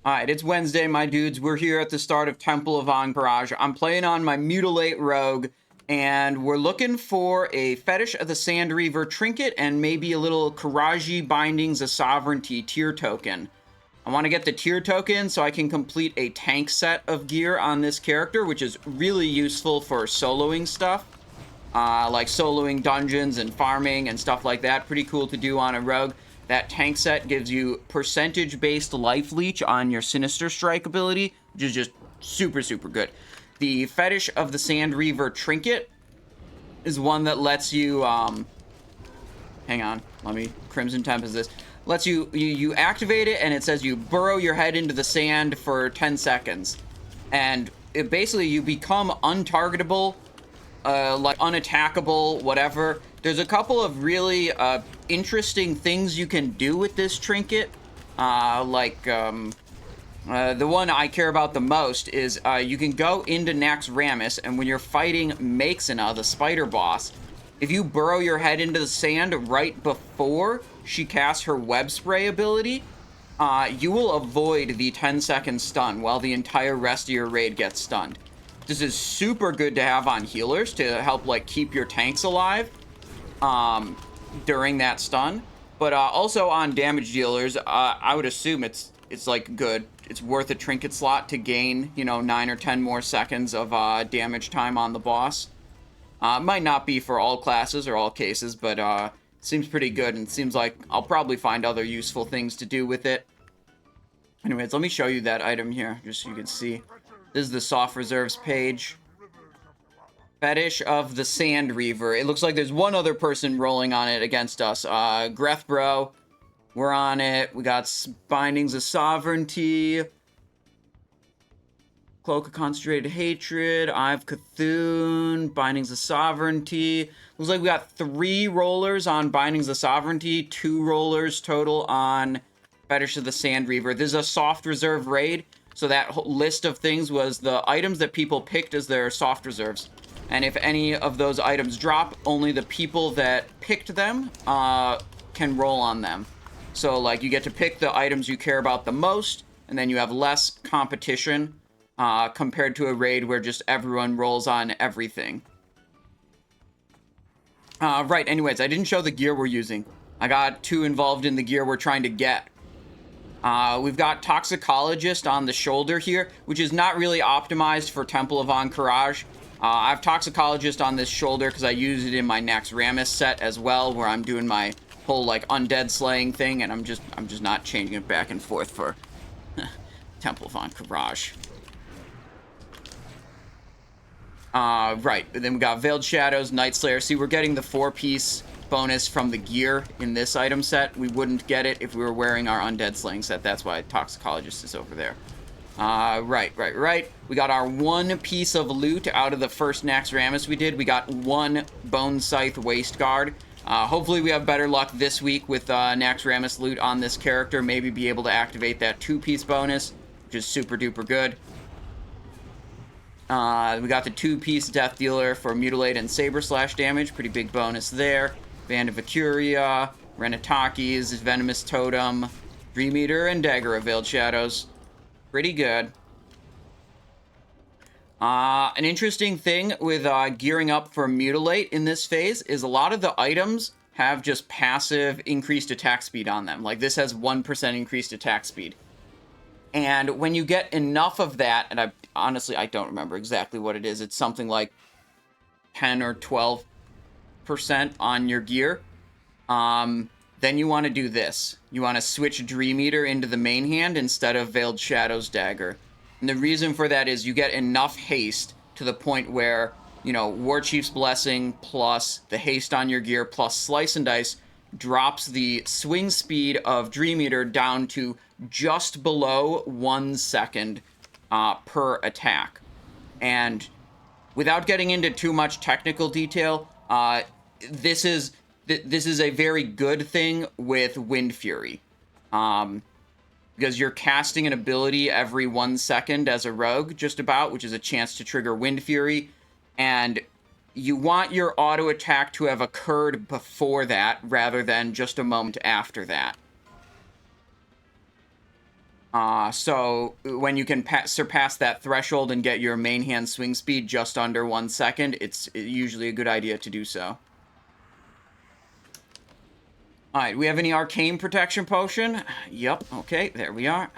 Alright, it's Wednesday, my dudes. We're here at the start of Temple of Ahn'Qiraj. I'm playing on my Mutilate Rogue, and we're looking for a Fetish of the Sand Reaver trinket and maybe a little Kiraji Bindings of Sovereignty tier token. I want to get the tier token so I can complete a tank set of gear on this character, which is really useful for soloing stuff. Like soloing dungeons and farming and stuff like that. Pretty cool to do on a rogue. That tank set gives you percentage-based life leech on your Sinister Strike ability, which is just super, super good. The Fetish of the Sand Reaver trinket is one that lets you, hang on, let me Crimson Tempest this. Lets you activate it, and it says you burrow your head into the sand for 10 seconds. And it basically, you become untargetable, like unattackable, whatever. There's a couple of really interesting things you can do with this trinket. The one I care about the most is you can go into Naxxramas, and when you're fighting Makesina, the spider boss, if you burrow your head into the sand right before she casts her web spray ability, you will avoid the 10-second stun while the entire rest of your raid gets stunned. This is super good to have on healers to help like keep your tanks alive during that stun, but also on damage dealers. I would assume it's like good. It's worth a trinket slot to gain, you know, 9 or 10 more seconds of damage time on the boss. Might not be for all classes or all cases, but seems pretty good, and seems like I'll probably find other useful things to do with it. Anyways, let me show you that item here, just so you can see. This is the soft reserves page. Fetish of the Sand Reaver. It looks like there's one other person rolling on it against us. Grethbro. We're on it. We got Bindings of Sovereignty. Cloak of Concentrated Hatred. Eye of Cthun. Bindings of Sovereignty. Looks like we got 3 rollers on Bindings of Sovereignty. 2 rollers total on Fetish of the Sand Reaver. This is a soft reserve raid. So that list of things was the items that people picked as their soft reserves. And if any of those items drop, only the people that picked them can roll on them. So, like, you get to pick the items you care about the most, and then you have less competition compared to a raid where just everyone rolls on everything. Right, anyways, I didn't show the gear we're using. I got too involved in the gear we're trying to get. We've got Toxicologist on the shoulder here, which is not really optimized for Temple of Ahn'Qiraj. I have Toxicologist on this shoulder because I use it in my Naxxramas set as well, where I'm doing my whole, like, undead slaying thing, and I'm just not changing it back and forth for Temple of Ahn'Qiraj. Right, and then we got Veiled Shadows, Night Slayer. See, we're getting the 4-piece bonus from the gear in this item set. We wouldn't get it if we were wearing our undead slaying set. That's why Toxicologist is over there. Right. We got our 1 piece of loot out of the first Naxxramas we did. We got 1 Bone Scythe Waist Guard. Hopefully we have better luck this week with Naxxramas loot on this character. Maybe be able to activate that 2-piece bonus, which is super duper good. We got the 2-piece Death Dealer for Mutilate and Saber Slash damage. Pretty big bonus there. Band of Vicuria, Renataki's Venomous Totem, Dream Eater, and Dagger of Veiled Shadows. Pretty good. An interesting thing with gearing up for Mutilate in this phase is a lot of the items have just passive increased attack speed on them. Like, this has 1% increased attack speed. And when you get enough of that, and honestly, I don't remember exactly what it is. It's something like 10 or 12% on your gear. Then you want to do this. You want to switch Dream Eater into the main hand instead of Veiled Shadows Dagger. And the reason for that is you get enough haste to the point where, you know, War Chief's Blessing plus the haste on your gear plus Slice and Dice drops the swing speed of Dream Eater down to just below 1 second per attack. And without getting into too much technical detail, this is a very good thing with Wind Fury. Because you're casting an ability every 1 second as a rogue, just about, which is a chance to trigger Wind Fury. And you want your auto attack to have occurred before that, rather than just a moment after that. So when you can surpass that threshold and get your main hand swing speed just under 1 second, it's usually a good idea to do so. Alright, we have any arcane protection potion? Yep, okay, there we are.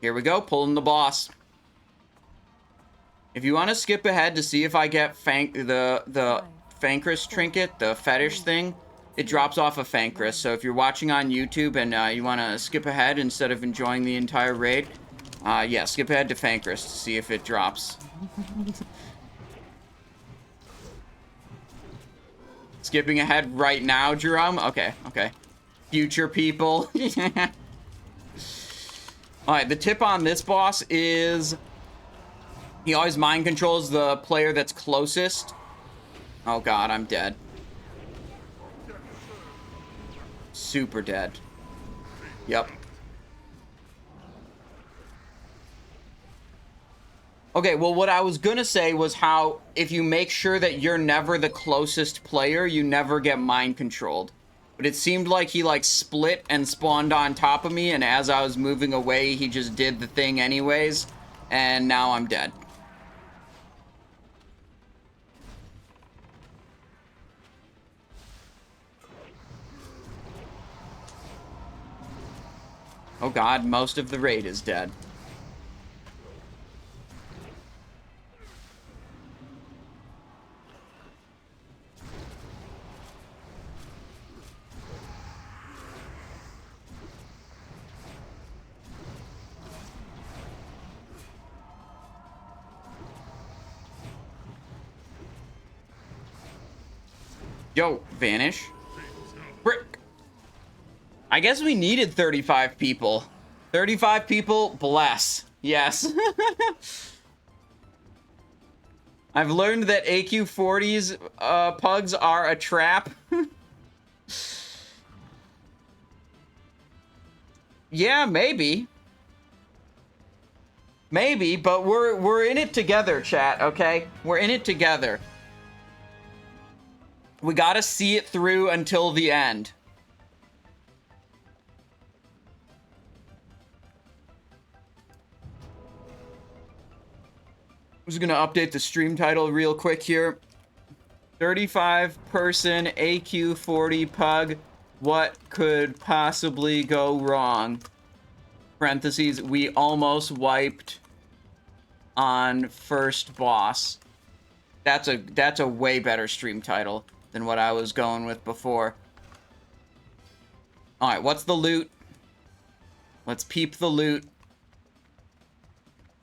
Here we go, pulling the boss. If you want to skip ahead to see if I get the Fankriss trinket, the fetish thing, it drops off of Fankriss. So if you're watching on YouTube and you want to skip ahead instead of enjoying the entire raid, yeah, skip ahead to Fankriss to see if it drops. Skipping ahead right now, Jerome? Okay, okay. Future people. Alright, the tip on this boss is he always mind controls the player that's closest. Oh god, I'm dead. Super dead. Yep. Okay, well, what I was gonna say was how if you make sure that you're never the closest player, you never get mind controlled. But it seemed like he, like, split and spawned on top of me, and as I was moving away, he just did the thing anyways, and now I'm dead. Oh god, most of the raid is dead. Yo, vanish. Brick. I guess we needed 35 people. 35 people, bless. Yes. I've learned that AQ40's pugs are a trap. Yeah, maybe. Maybe, but we're in it together, chat, okay? We're in it together. We gotta see it through until the end. I'm just gonna update the stream title real quick here. 35-person AQ40 pug. What could possibly go wrong? Parentheses, we almost wiped on first boss. That's a way better stream title than what I was going with before. Alright, what's the loot? Let's peep the loot.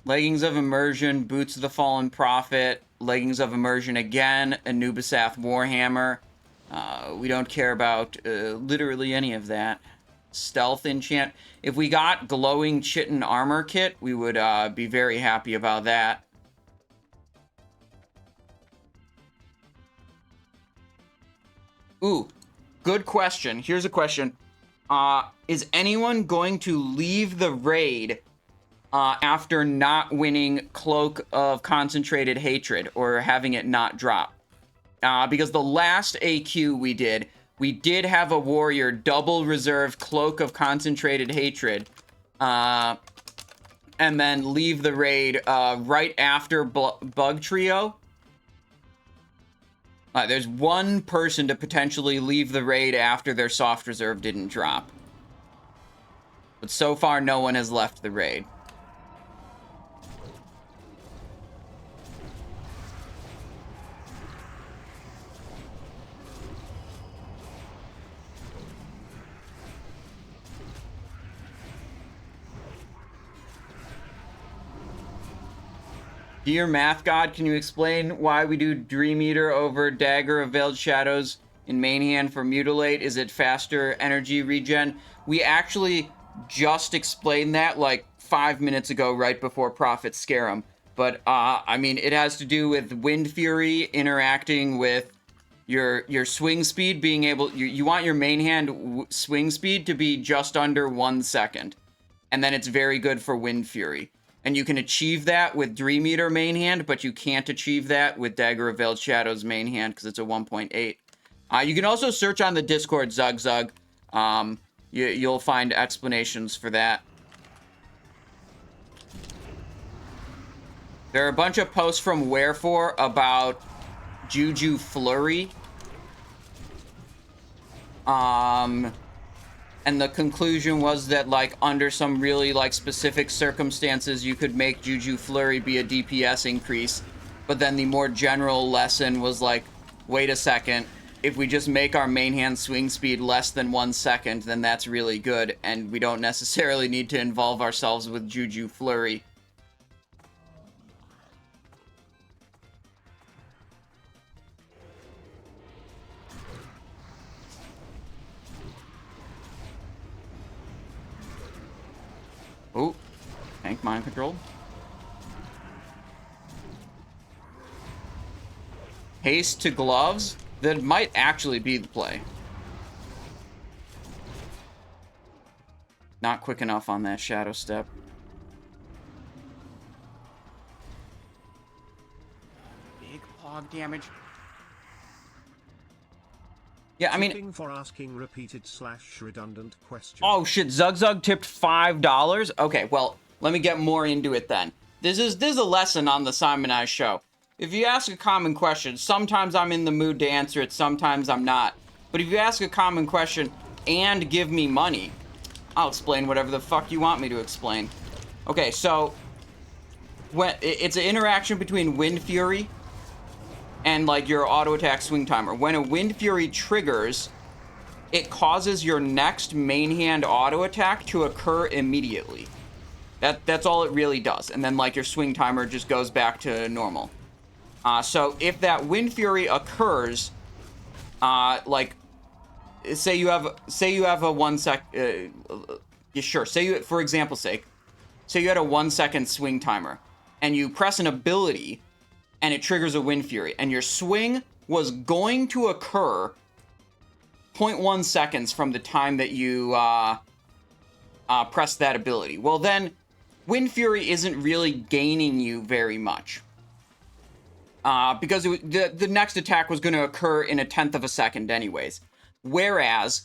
Leggings of Immersion, Boots of the Fallen Prophet, Leggings of Immersion again, Anubisath Warhammer. We don't care about literally any of that. Stealth enchant. If we got Glowing Chitin Armor Kit, we would be very happy about that. Ooh, good question. Here's a question. Is anyone going to leave the raid after not winning Cloak of Concentrated Hatred or having it not drop? Because the last AQ we did have a warrior double reserve Cloak of Concentrated Hatred and then leave the raid right after Bug Trio. There's one person to potentially leave the raid after their soft reserve didn't drop. But so far, no one has left the raid. Dear Math God, can you explain why we do Dream Eater over Dagger of Veiled Shadows in main hand for Mutilate? Is it faster energy regen? We actually just explained that like 5 minutes ago, right before Prophet Skeram. But, I mean, it has to do with Wind Fury interacting with your swing speed being able... You want your main hand swing speed to be just under 1 second. And then it's very good for Wind Fury. And you can achieve that with Dream Eater main hand, but you can't achieve that with Dagger of Veiled Shadows main hand because it's a 1.8. You can also search on the Discord, Zug. You'll find explanations for that. There are a bunch of posts from Wherefore about Juju Flurry. And the conclusion was that, like, under some really, like, specific circumstances, you could make Juju Flurry be a DPS increase. But then the more general lesson was like, wait a second, if we just make our main hand swing speed less than 1 second, then that's really good, and we don't necessarily need to involve ourselves with Juju Flurry. Oh, tank mind control. Haste to gloves? That might actually be the play. Not quick enough on that shadow step. Big hog damage. Yeah, I mean, for asking repeated / redundant questions. Oh shit, Zugzug tipped $5. Okay, well, let me get more into it then. This is a lesson on the Simonized Show. If you ask a common question, sometimes I'm in the mood to answer it, sometimes I'm not. But if you ask a common question and give me money, I'll explain whatever the fuck you want me to explain. Okay, so when it's an interaction between Wind Fury and, like, your auto attack swing timer. When a Wind Fury triggers, it causes your next main hand auto attack to occur immediately. That's all it really does. And then, like, your swing timer just goes back to normal. So if that Wind Fury occurs, like, say you have a 1 sec, sure, for example's sake, say you had a 1 second swing timer, and you press an ability, and it triggers a Wind Fury, and your swing was going to occur 0.1 seconds from the time that you pressed that ability. Well, then, Wind Fury isn't really gaining you very much. Because the next attack was going to occur in 1/10 of a second anyways. Whereas,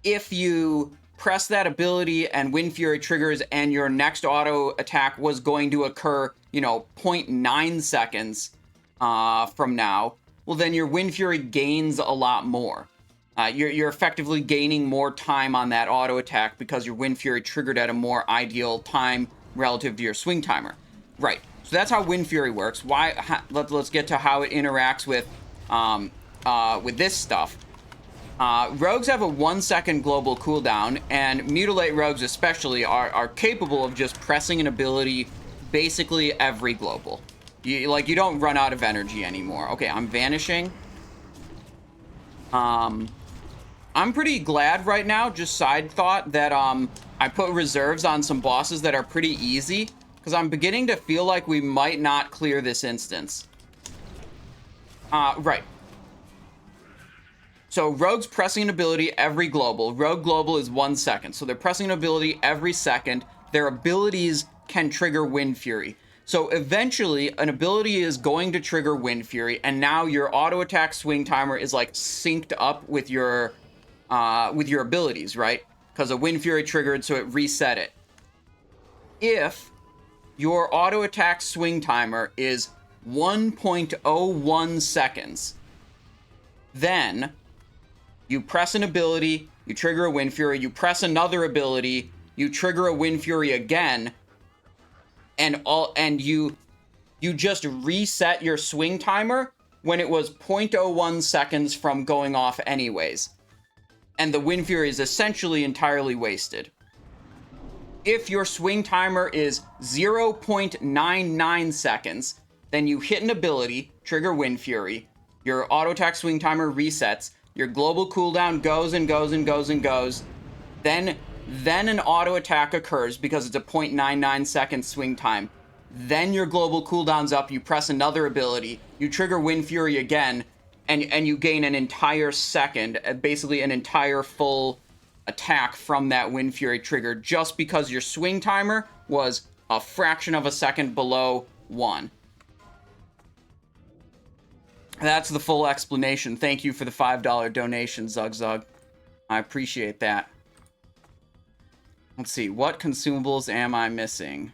if you press that ability and Wind Fury triggers and your next auto attack was going to occur, 0.9 seconds from now, well, then your Wind Fury gains a lot more. You're effectively gaining more time on that auto attack because your Wind Fury triggered at a more ideal time relative to your swing timer. Right. So that's how Wind Fury works. Let's get to how it interacts with this stuff. Rogues have a 1 second global cooldown, and Mutilate rogues especially are capable of just pressing an ability basically every global. You don't run out of energy anymore. Okay, I'm vanishing. I'm pretty glad right now, just side thought, that I put reserves on some bosses that are pretty easy, because I'm beginning to feel like we might not clear this instance. Right. So rogues pressing an ability every global. Rogue global is 1 second. So they're pressing an ability every second. Their abilities can trigger Wind Fury. So eventually an ability is going to trigger Wind Fury, and now your auto attack swing timer is like synced up with your abilities, right? Because a Wind Fury triggered, so it reset it. If your auto attack swing timer is 1.01 seconds, then you press an ability, you trigger a Wind Fury, you press another ability, you trigger a Wind Fury again, and you just reset your swing timer when it was 0.01 seconds from going off anyways. And the Wind Fury is essentially entirely wasted. If your swing timer is 0.99 seconds, then you hit an ability, trigger Wind Fury, your auto attack swing timer resets, your global cooldown goes and goes and goes and goes, then an auto attack occurs because it's a 0.99 second swing time. Then your global cooldown's up, you press another ability, you trigger Wind Fury again, and you gain an entire second, basically an entire full attack from that Wind Fury trigger, just because your swing timer was a fraction of a second below 1. That's the full explanation. Thank you for the $5 donation, Zugzug. I appreciate that. Let's see, what consumables am I missing?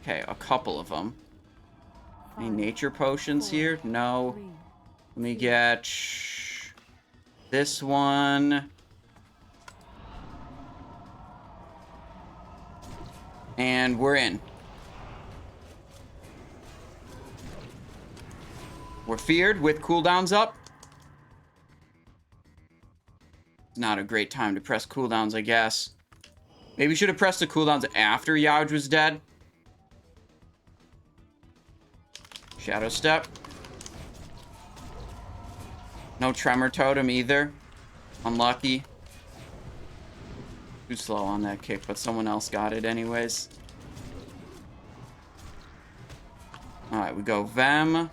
Okay, a couple of them. Any nature potions here? No. Let me get this one. And we're in. We're feared with cooldowns up. Not a great time to press cooldowns, I guess. Maybe should have pressed the cooldowns after Yauj was dead. Shadow Step. No Tremor Totem either. Unlucky. Too slow on that kick, but someone else got it anyways. Alright, we go Vem.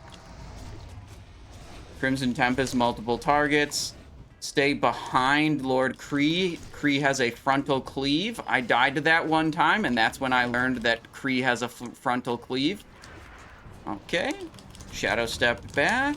Crimson Tempest, multiple targets. Stay behind Lord Kree. Kree has a frontal cleave. I died to that one time, and that's when I learned that Kree has a frontal cleave. Okay. Shadow Step back.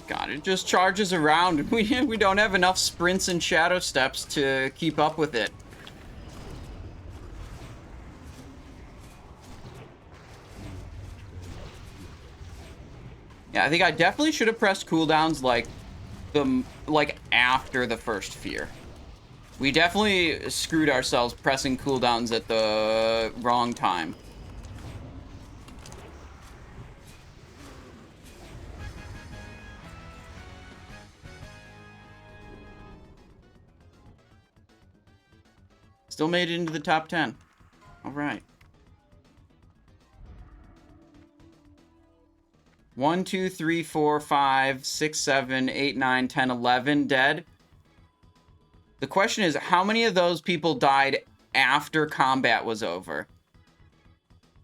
God, it just charges around. We don't have enough sprints and shadow steps to keep up with it. Yeah, I think I definitely should have pressed cooldowns like after the first fear. We definitely screwed ourselves pressing cooldowns at the wrong time. Still made it into the top 10. All right. 1, 2, 3, 4, 5, 6, 7, 8, 9, 10, 11 dead. The question is, how many of those people died after combat was over?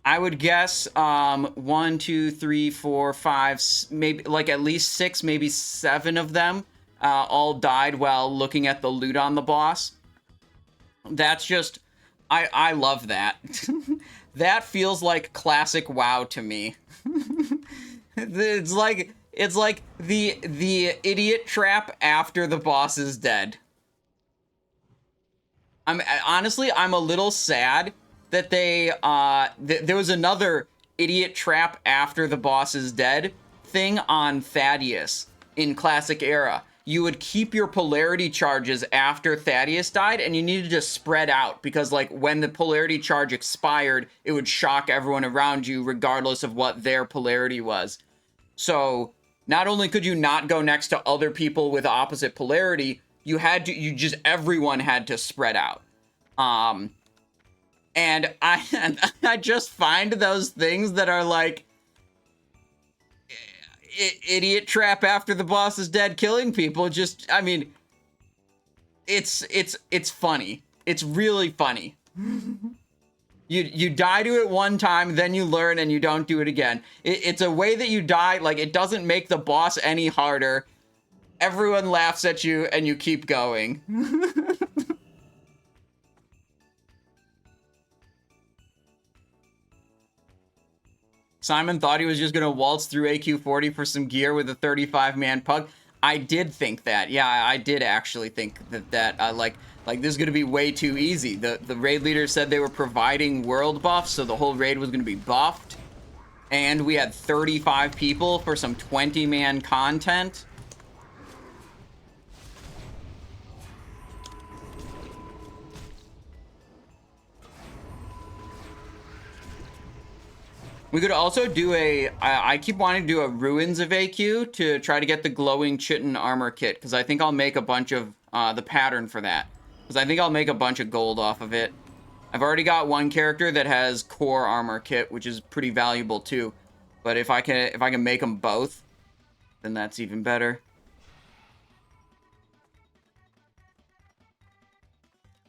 I would guess 1, 2, 3, 4, 5, maybe like at least 6, maybe 7 of them all died while looking at the loot on the boss. That's just, I love that. That feels like classic WoW to me. It's like the idiot trap after the boss is dead. Honestly, I'm a little sad that they there was another idiot trap after the boss is dead thing on Thaddeus in Classic Era. You would keep your polarity charges after Thaddeus died, and you needed to spread out because, like, when the polarity charge expired, it would shock everyone around you regardless of what their polarity was. So not only could you not go next to other people with opposite polarity, everyone had to spread out. And I just find those things that are like idiot trap after the boss is dead killing people. Just, I mean, it's funny. It's really funny. You die to it one time, then you learn and you don't do it again. It's a way that you die, like, it doesn't make the boss any harder. Everyone laughs at you, and you keep going. Simon thought he was just going to waltz through AQ40 for some gear with a 35-man pug. I did think that. Yeah, I did actually think that like this is going to be way too easy. The raid leader said they were providing world buffs, so the whole raid was going to be buffed. And we had 35 people for some 20-man content. We could also do I keep wanting to do a Ruins of AQ to try to get the glowing chitin armor kit, because I think I'll make a bunch of the pattern for that. Because I think I'll make a bunch of gold off of it. I've already got one character that has core armor kit, which is pretty valuable too. But if I can make them both, then that's even better.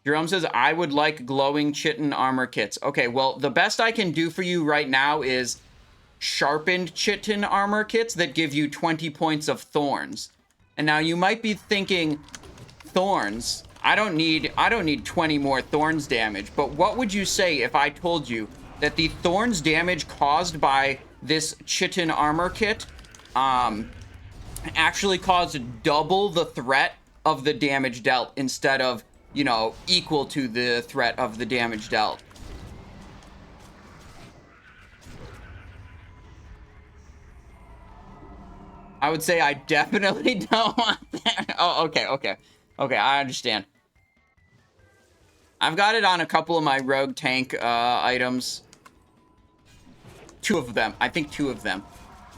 Jerome says, I would like glowing chitin armor kits. Okay, well, the best I can do for you right now is sharpened chitin armor kits that give you 20 points of thorns. And now you might be thinking, thorns. I don't need 20 more thorns damage. But what would you say if I told you that the thorns damage caused by this Cthun armor kit actually caused double the threat of the damage dealt instead of, you know, equal to the threat of the damage dealt? I would say I definitely don't want that. Oh, okay, okay. Okay, I understand. I've got it on a couple of my rogue tank items. 2 of them. I think 2 of them.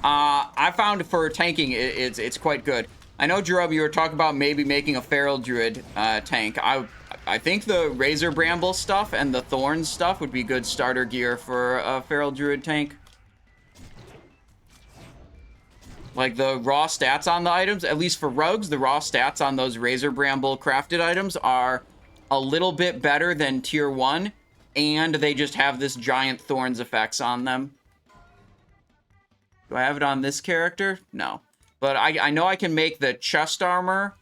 I found for tanking, it's quite good. I know, Jerome, you were talking about maybe making a feral druid tank. I think the razor bramble stuff and the thorns stuff would be good starter gear for a feral druid tank. Like the raw stats on the items, at least for rogues, the raw stats on those razor bramble crafted items are a little bit better than tier 1, and they just have this giant thorns effects on them. Do I have it on this character? No. But I know I can make the chest armor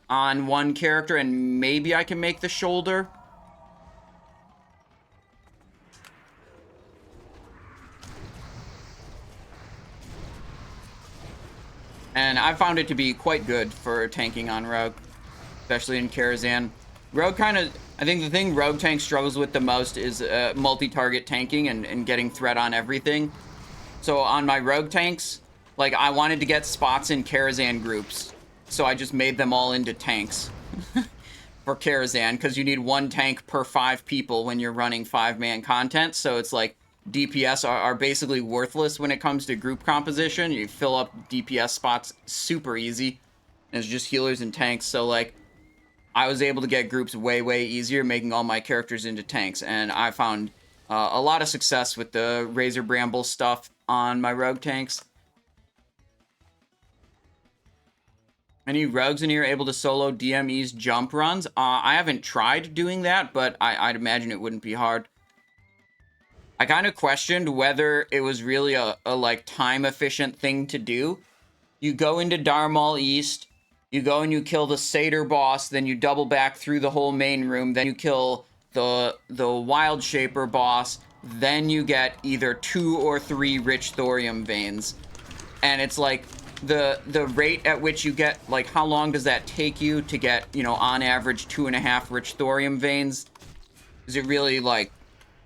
on one character, and maybe I can make the shoulder. And I found it to be quite good for tanking on Rogue, especially in Karazhan. Rogue kind of, I think the thing Rogue tank struggles with the most is multi-target tanking and getting threat on everything. So on my Rogue tanks, like, I wanted to get spots in Karazhan groups, so I just made them all into tanks for Karazhan, because you need 1 tank per 5 people when you're running 5-man content, so it's like, DPS are basically worthless when it comes to group composition. You fill up DPS spots super easy. And it's just healers and tanks. So, like, I was able to get groups way, way easier, making all my characters into tanks. And I found a lot of success with the Razor Bramble stuff on my rogue tanks. Any rogues in here able to solo DME's jump runs? I haven't tried doing that, but I'd imagine it wouldn't be hard. I kind of questioned whether it was really a like time-efficient thing to do. You go into Darmal East, you go and you kill the Satyr boss, then you double back through the whole main room, then you kill the Wild Shaper boss, then you get either 2 or 3 rich thorium veins. And it's like, the rate at which you get, like, how long does that take you to get, you know, on average 2.5 rich thorium veins? Is it really, like,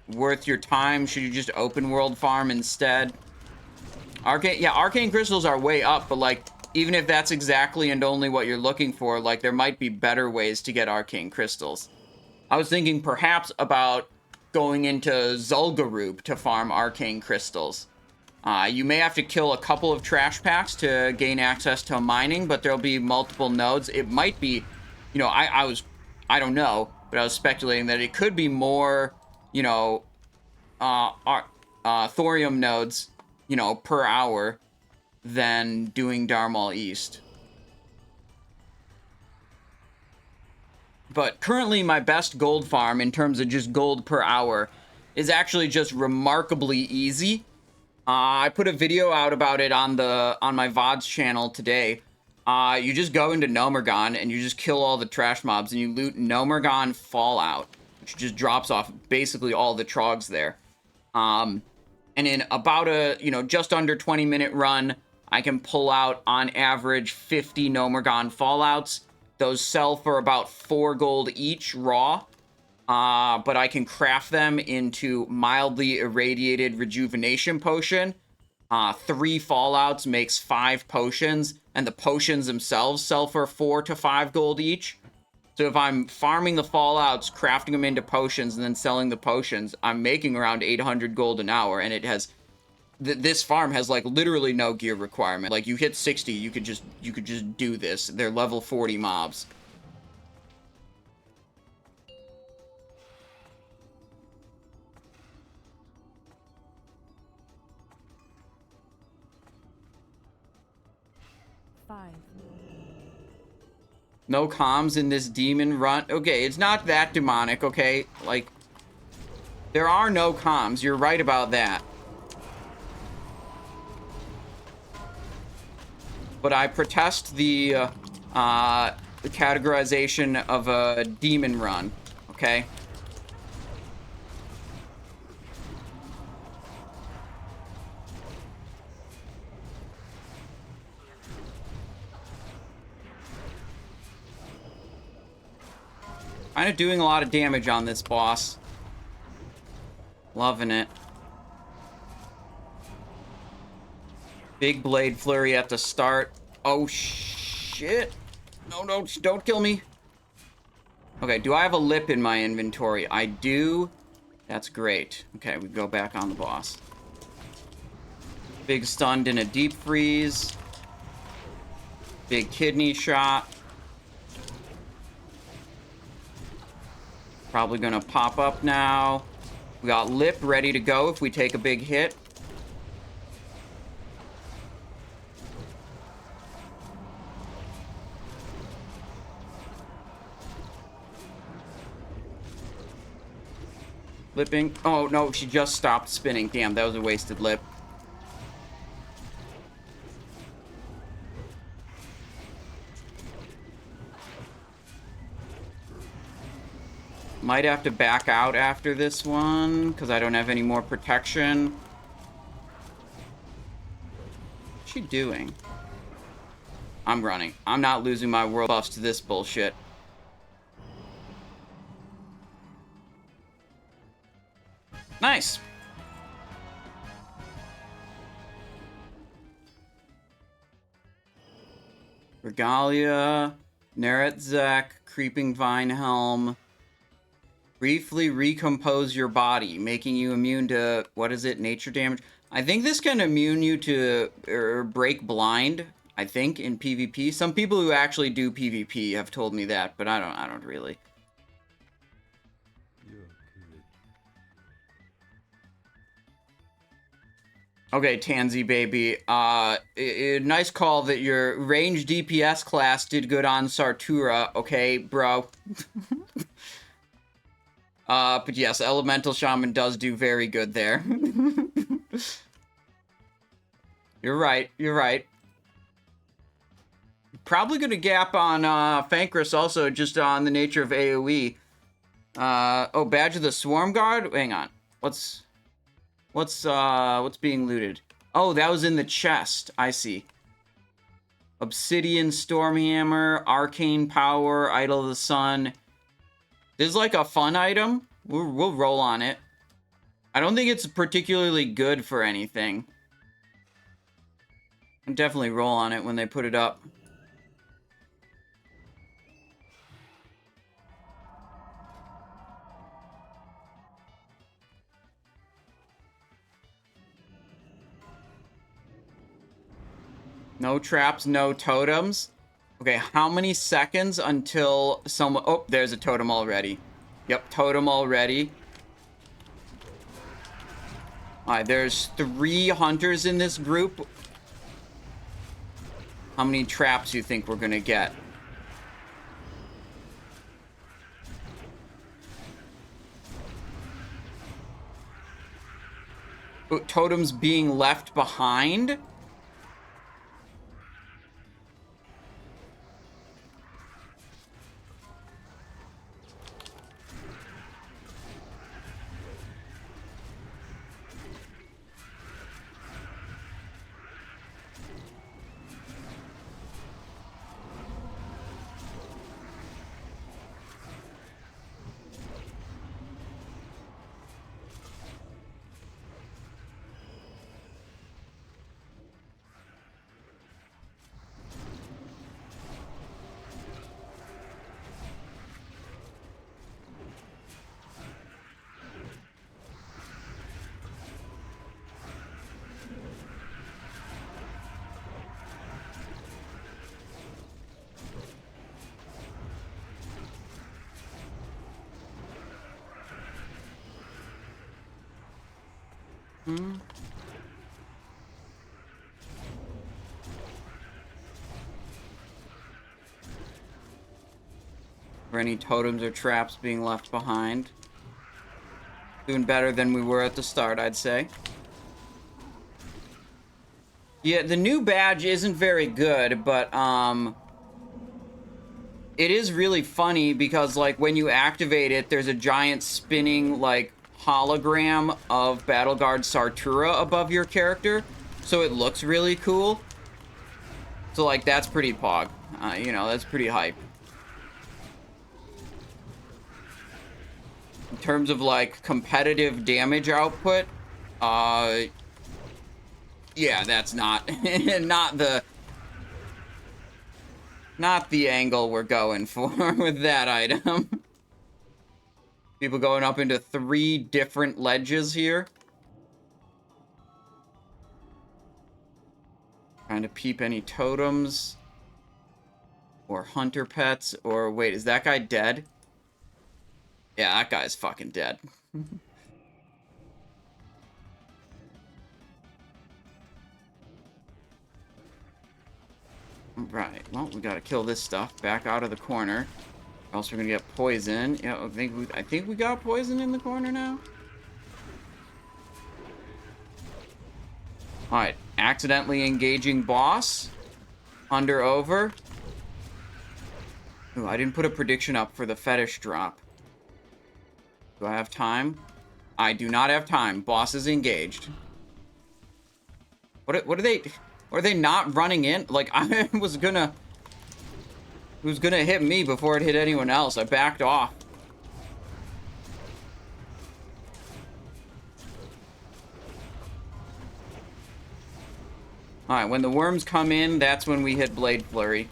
worth your time? Should you just open world farm instead? Arcane crystals are way up, but like, even if that's exactly and only what you're looking for, like, there might be better ways to get arcane crystals. I was thinking perhaps about going into Zul'Gurub to farm arcane crystals. You may have to kill a couple of trash packs to gain access to mining, but there'll be multiple nodes. It might be, you know, I don't know, but I was speculating that it could be more, you know, thorium nodes, you know, per hour than doing Darmal East. But currently my best gold farm in terms of just gold per hour is actually just remarkably easy. I put a video out about it on my VODs channel today. You just go into Nomergon and you just kill all the trash mobs and you loot Nomergon Fallout, which just drops off basically all the trogs there. And in about a, you know, just under 20-minute run, I can pull out on average 50 Nomergon Fallouts. Those sell for about 4 gold each raw. But I can craft them into mildly irradiated rejuvenation potion. 3 fallouts makes 5 potions, and the potions themselves sell for 4 to 5 gold each. So if I'm farming the fallouts, crafting them into potions, and then selling the potions, I'm making around 800 gold an hour, and it has... This farm has, like, literally no gear requirement. Like, you hit 60, you could just do this. They're level 40 mobs. No comms in this demon run. Okay, it's not that demonic, okay? Like, there are no comms. You're right about that. but I protest the categorization of a demon run, okay? Kind of doing a lot of damage on this boss. Loving it. Big blade flurry at the start. Oh, shit. No, no, don't kill me. Okay, do I have a lip in my inventory? I do. That's great. Okay, we go back on the boss. Big stunned in a deep freeze. Big kidney shot. Probably gonna pop up now. We got lip ready to go if we take a big hit. Lipping. Oh, no, she just stopped spinning. Damn, that was a wasted lip. Might have to back out after this one, because I don't have any more protection. What's she doing? I'm running. I'm not losing my world buffs to this bullshit. Nice. Regalia, Neretzek, Creeping Vine Helm. Briefly recompose your body, making you immune to, what is it, nature damage? I think this can immune you to, or break blind, I think, in PvP. Some people who actually do PvP have told me that, but I don't really. Okay, Tansy baby. Nice call that your range DPS class did good on Sartura. Okay, bro. But yes, Elemental Shaman does do very good there. You're right, you're right. Probably gonna gap on Fankriss also, just on the nature of AoE. Oh, Badge of the Swarm Guard? Hang on. What's being looted? Oh, that was in the chest. I see. Obsidian Stormhammer, Arcane Power, Idol of the Sun. This is like a fun item. We'll roll on it. I don't think it's particularly good for anything. I'll definitely roll on it when they put it up. No traps, no totems. Okay, how many seconds until someone... Oh, there's a totem already. Yep, totem already. Alright, there's 3 hunters in this group. How many traps do you think we're gonna get? Oh, totems being left behind? For any totems or traps being left behind. Doing better than we were at the start, I'd say. Yeah, the new badge isn't very good, but it is really funny because, like, when you activate it, there's a giant spinning, like, hologram of Battleguard Sartura above your character, so it looks really cool. So, like, that's pretty pog. You know, that's pretty hype. In terms of, like, competitive damage output, yeah, that's not, not the angle we're going for with that item. People going up into 3 different ledges here. Trying to peep any totems. Or hunter pets. Or wait, is that guy dead? Yeah, that guy's fucking dead. Right, well, we gotta kill this stuff. Back out of the corner. Or else we're gonna get poison. Yeah, I think we got poison in the corner now. Alright, accidentally engaging boss. Under over. Ooh, I didn't put a prediction up for the fetish drop. Do I have time? I do not have time. Boss is engaged. What are they... Are they not running in? Like, I was gonna... It was gonna hit me before it hit anyone else. I backed off. Alright, when the worms come in, that's when we hit Blade Flurry.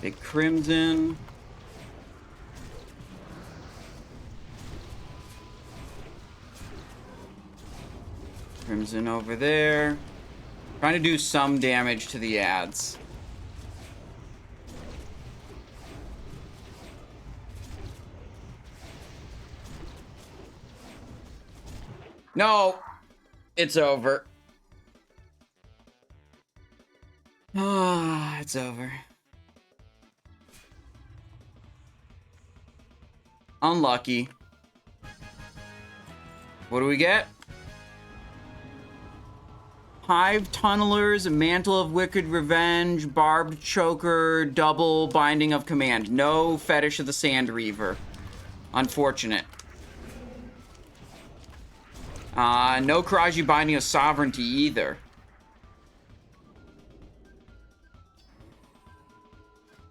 Big Crimson. Crimson over there. Trying to do some damage to the ads. No! It's over. Ah, it's over. Unlucky. What do we get? Hive Tunnelers, Mantle of Wicked Revenge, Barbed Choker, Double Binding of Command. No Fetish of the Sand Reaver. Unfortunate. No Karaji Binding of Sovereignty either.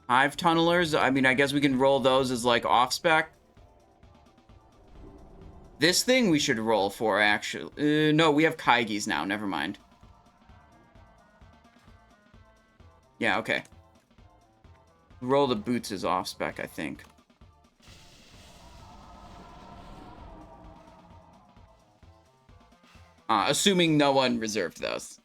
Hive Tunnelers, I mean, I guess we can roll those as, like, off-spec. This thing we should roll for, actually. No, we have Kaigis now. Never mind. Yeah, okay. Roll the boots as off-spec, I think. Assuming no one reserved those.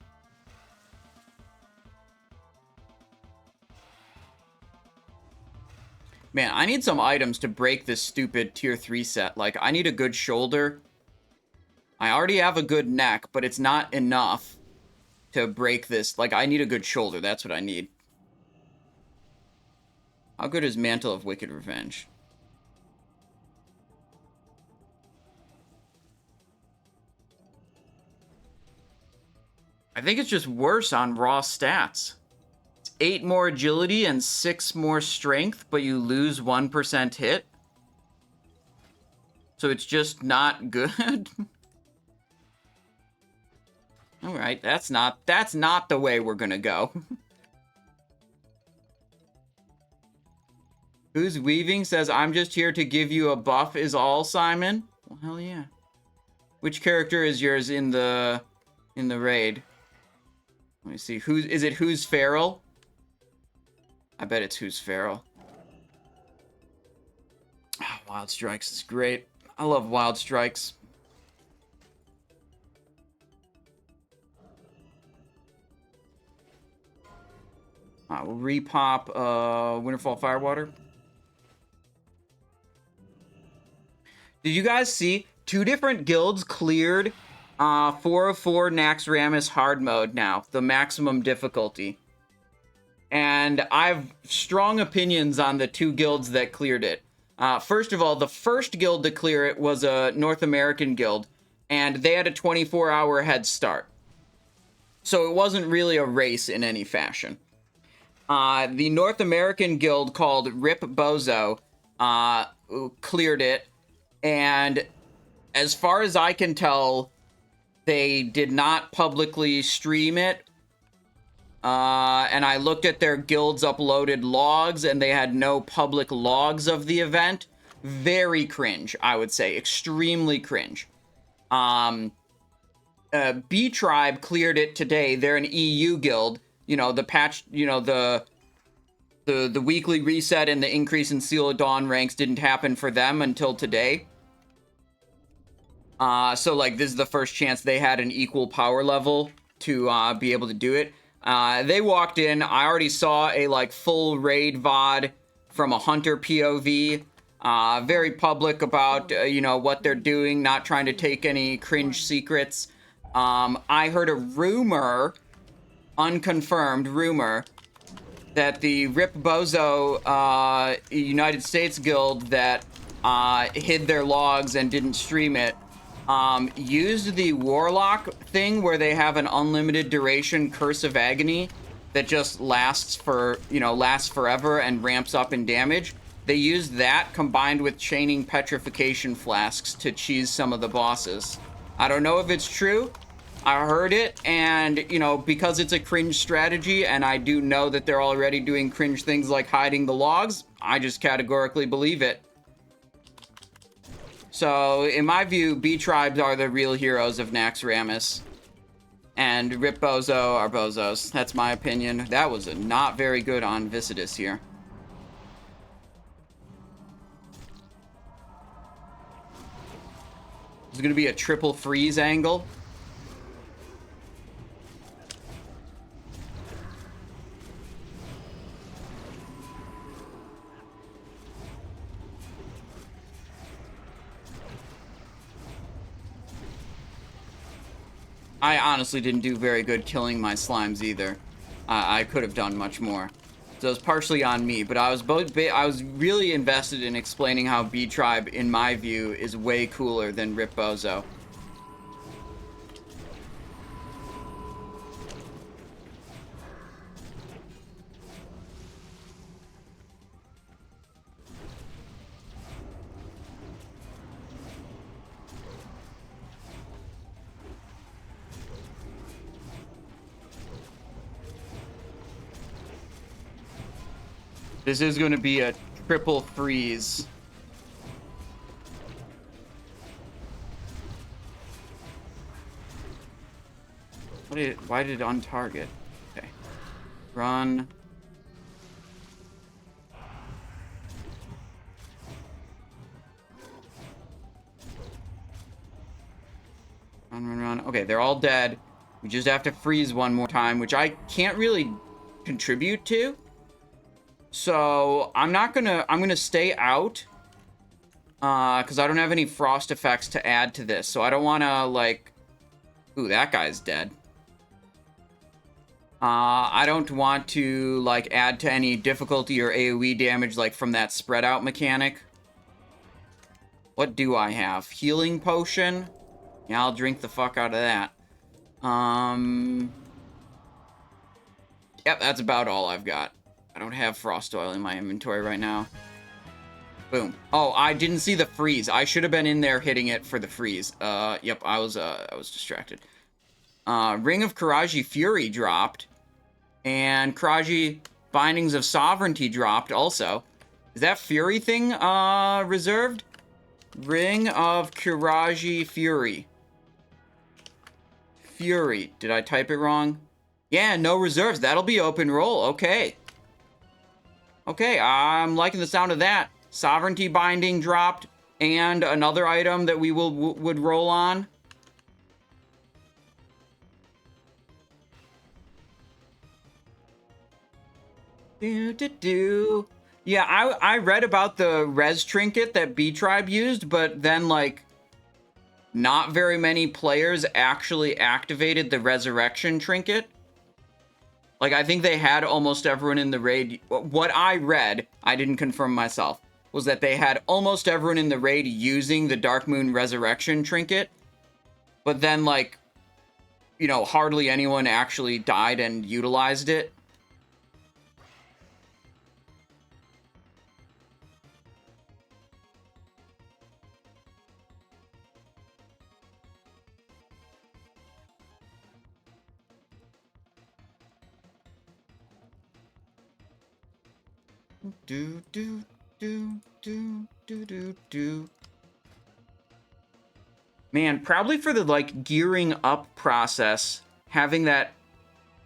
Man, I need some items to break this stupid tier 3 set. Like, I need a good shoulder. I already have a good neck, but it's not enough to break this. Like, I need a good shoulder. That's what I need. How good is Mantle of Wicked Revenge? I think it's just worse on raw stats. 8 more agility and 6 more strength, but you lose 1% hit. So it's just not good. All right, that's not the way we're gonna go. Who's Weaving says, I'm just here to give you a buff is all, Simon? Well, hell yeah. Which character is yours in the raid? Let me see. Is it Who's Feral? I bet it's Who's Feral. Oh, Wild Strikes is great. I love wild strikes. We'll repop Winterfall Firewater. Did you guys see 2 different guilds cleared 404 Naxxramas hard mode now, the maximum difficulty? And I've strong opinions on the 2 guilds that cleared it. First of all, the first guild to clear it was a North American guild, and they had a 24-hour head start. So it wasn't really a race in any fashion. The North American guild called Rip Bozo cleared it, and as far as I can tell, they did not publicly stream it. And I looked at their guild's uploaded logs, and they had no public logs of the event. Very cringe, I would say. Extremely cringe. B-Tribe cleared it today. They're an EU guild. You know, the patch, you know, the weekly reset and the increase in Seal of Dawn ranks didn't happen for them until today. So, like, this is the first chance they had an equal power level to be able to do it. They walked in. I already saw a, like, full raid VOD from a hunter POV. Very public about, you know, what they're doing, not trying to take any cringe secrets. I heard a rumor, unconfirmed rumor, that the Rip Bozo United States guild that hid their logs and didn't stream it used the Warlock thing where they have an unlimited duration Curse of Agony that just lasts for, you know, lasts forever and ramps up in damage. They used that combined with chaining petrification flasks to cheese some of the bosses. I don't know if it's true. I heard it, and, you know, because it's a cringe strategy, and I do know that they're already doing cringe things like hiding the logs, I just categorically believe it. So, in my view, B-Tribes are the real heroes of Naxxramas. And Rip Bozo are bozos. That's my opinion. That was not very good on Viscidus here. There's going to be a triple freeze angle. I honestly didn't do very good killing my slimes either. I could have done much more. So it's partially on me, but I was really invested in explaining how B-Tribe, in my view, is way cooler than Rip Bozo. This is going to be a triple freeze. Why did it untarget? Okay. Run. Run. Okay, they're all dead. We just have to freeze one more time, which I can't really contribute to. So I'm gonna stay out because I don't have any frost effects to add to this. So I don't want to, like, ooh, that guy's dead. I don't want to, like, add to any difficulty or AoE damage, like, from that spread out mechanic. What do I have? Healing potion? Yeah, I'll drink the fuck out of that. Yep, that's about all I've got. I don't have frost oil in my inventory right now. Boom. Oh, I didn't see the freeze. I should have been in there hitting it for the freeze. Yep, I was distracted. Ring of Karaji Fury dropped. And Karaji Bindings of Sovereignty dropped also. Is that Fury thing, reserved? Ring of Karaji Fury. Fury. Did I type it wrong? Yeah, no reserves. That'll be open roll. Okay. Okay, I'm liking the sound of that. Sovereignty Binding dropped. and another item that we would roll on. Yeah, I read about the res trinket that B Tribe used, but then, like, not very many players actually activated the resurrection trinket. Like, I think they had almost everyone in the raid. What I read, I didn't confirm myself, was that they had almost everyone in the raid using the Dark Moon resurrection trinket. But then, like, you know, hardly anyone actually died and utilized it. Man, probably for the, like, gearing up process, having that,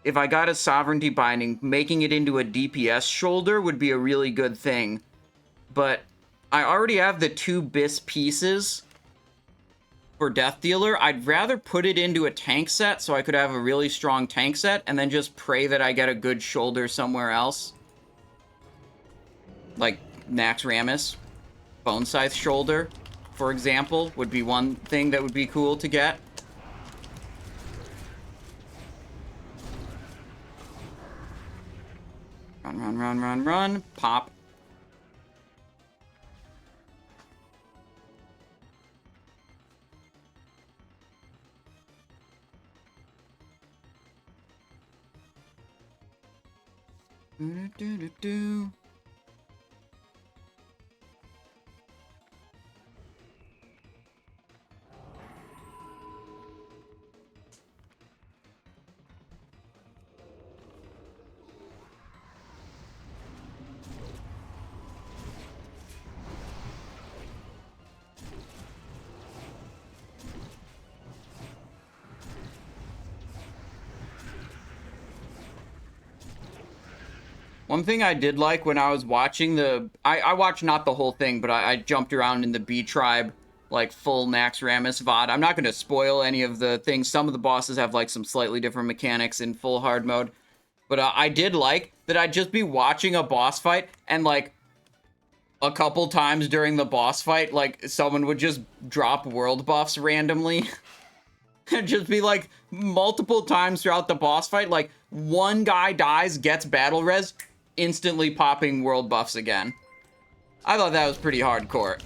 if I got a sovereignty binding, making it into a DPS shoulder would be a really good thing. But I already have the 2 bis pieces for Death Dealer. I'd rather put it into a tank set so I could have a really strong tank set and then just pray that I get a good shoulder somewhere else. Like Nax Ramus, Bone Scythe shoulder, for example, would be one thing that would be cool to get. Run, run, run, run, run. Pop. Do-do-do-do-do. One thing I did like when I was watching I watched not the whole thing, but I jumped around in the B Tribe, like, full Nax Ramus VOD. I'm not going to spoil any of the things. Some of the bosses have, like, some slightly different mechanics in full hard mode. But I did like that I'd just be watching a boss fight, and, like, a couple times during the boss fight, like, someone would just drop world buffs randomly. It'd just be, like, multiple times throughout the boss fight, like, one guy dies, gets battle res, instantly popping world buffs again. I thought that was pretty hardcore.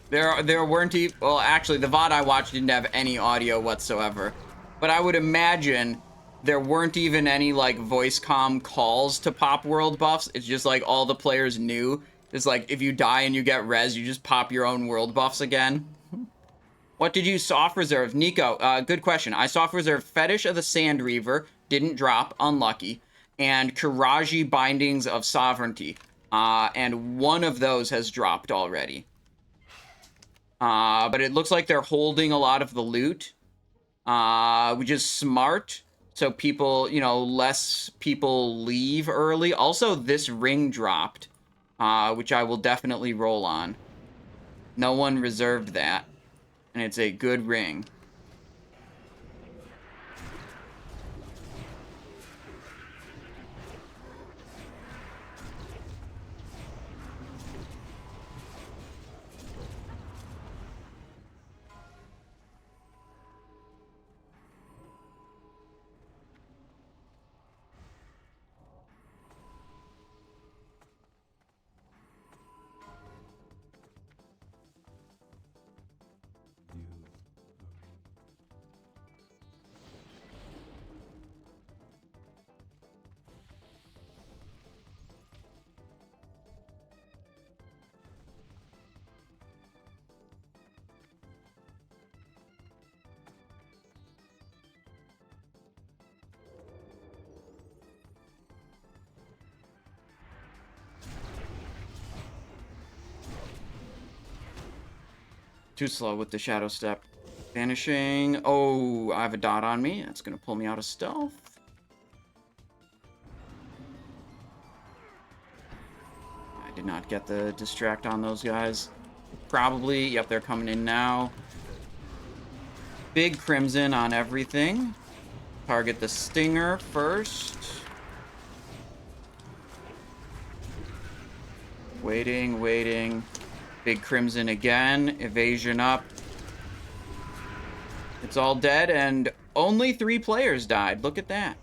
There weren't even, well, actually, the VOD I watched didn't have any audio whatsoever. But I would imagine there weren't even any, like, voice comm calls to pop world buffs. It's just, like, all the players knew. It's like, if you die and you get res, you just pop your own world buffs again. What did you soft reserve? Nico, good question. I soft reserved Fetish of the Sand Reaver, didn't drop, unlucky, and Kiraji Bindings of Sovereignty. And one of those has dropped already. But it looks like they're holding a lot of the loot, which is smart. So people, you know, less people leave early. Also, this ring dropped, which I will definitely roll on. No one reserved that. And it's a good ring. Too slow with the shadow step. Vanishing. Oh, I have a dot on me. That's going to pull me out of stealth. get the distract on those guys. Probably, yep, they're coming in now. Big Crimson on everything. Target the Stinger first. Waiting, waiting. Big Crimson again. Evasion up. It's all dead, and only 3 players died. Look at that.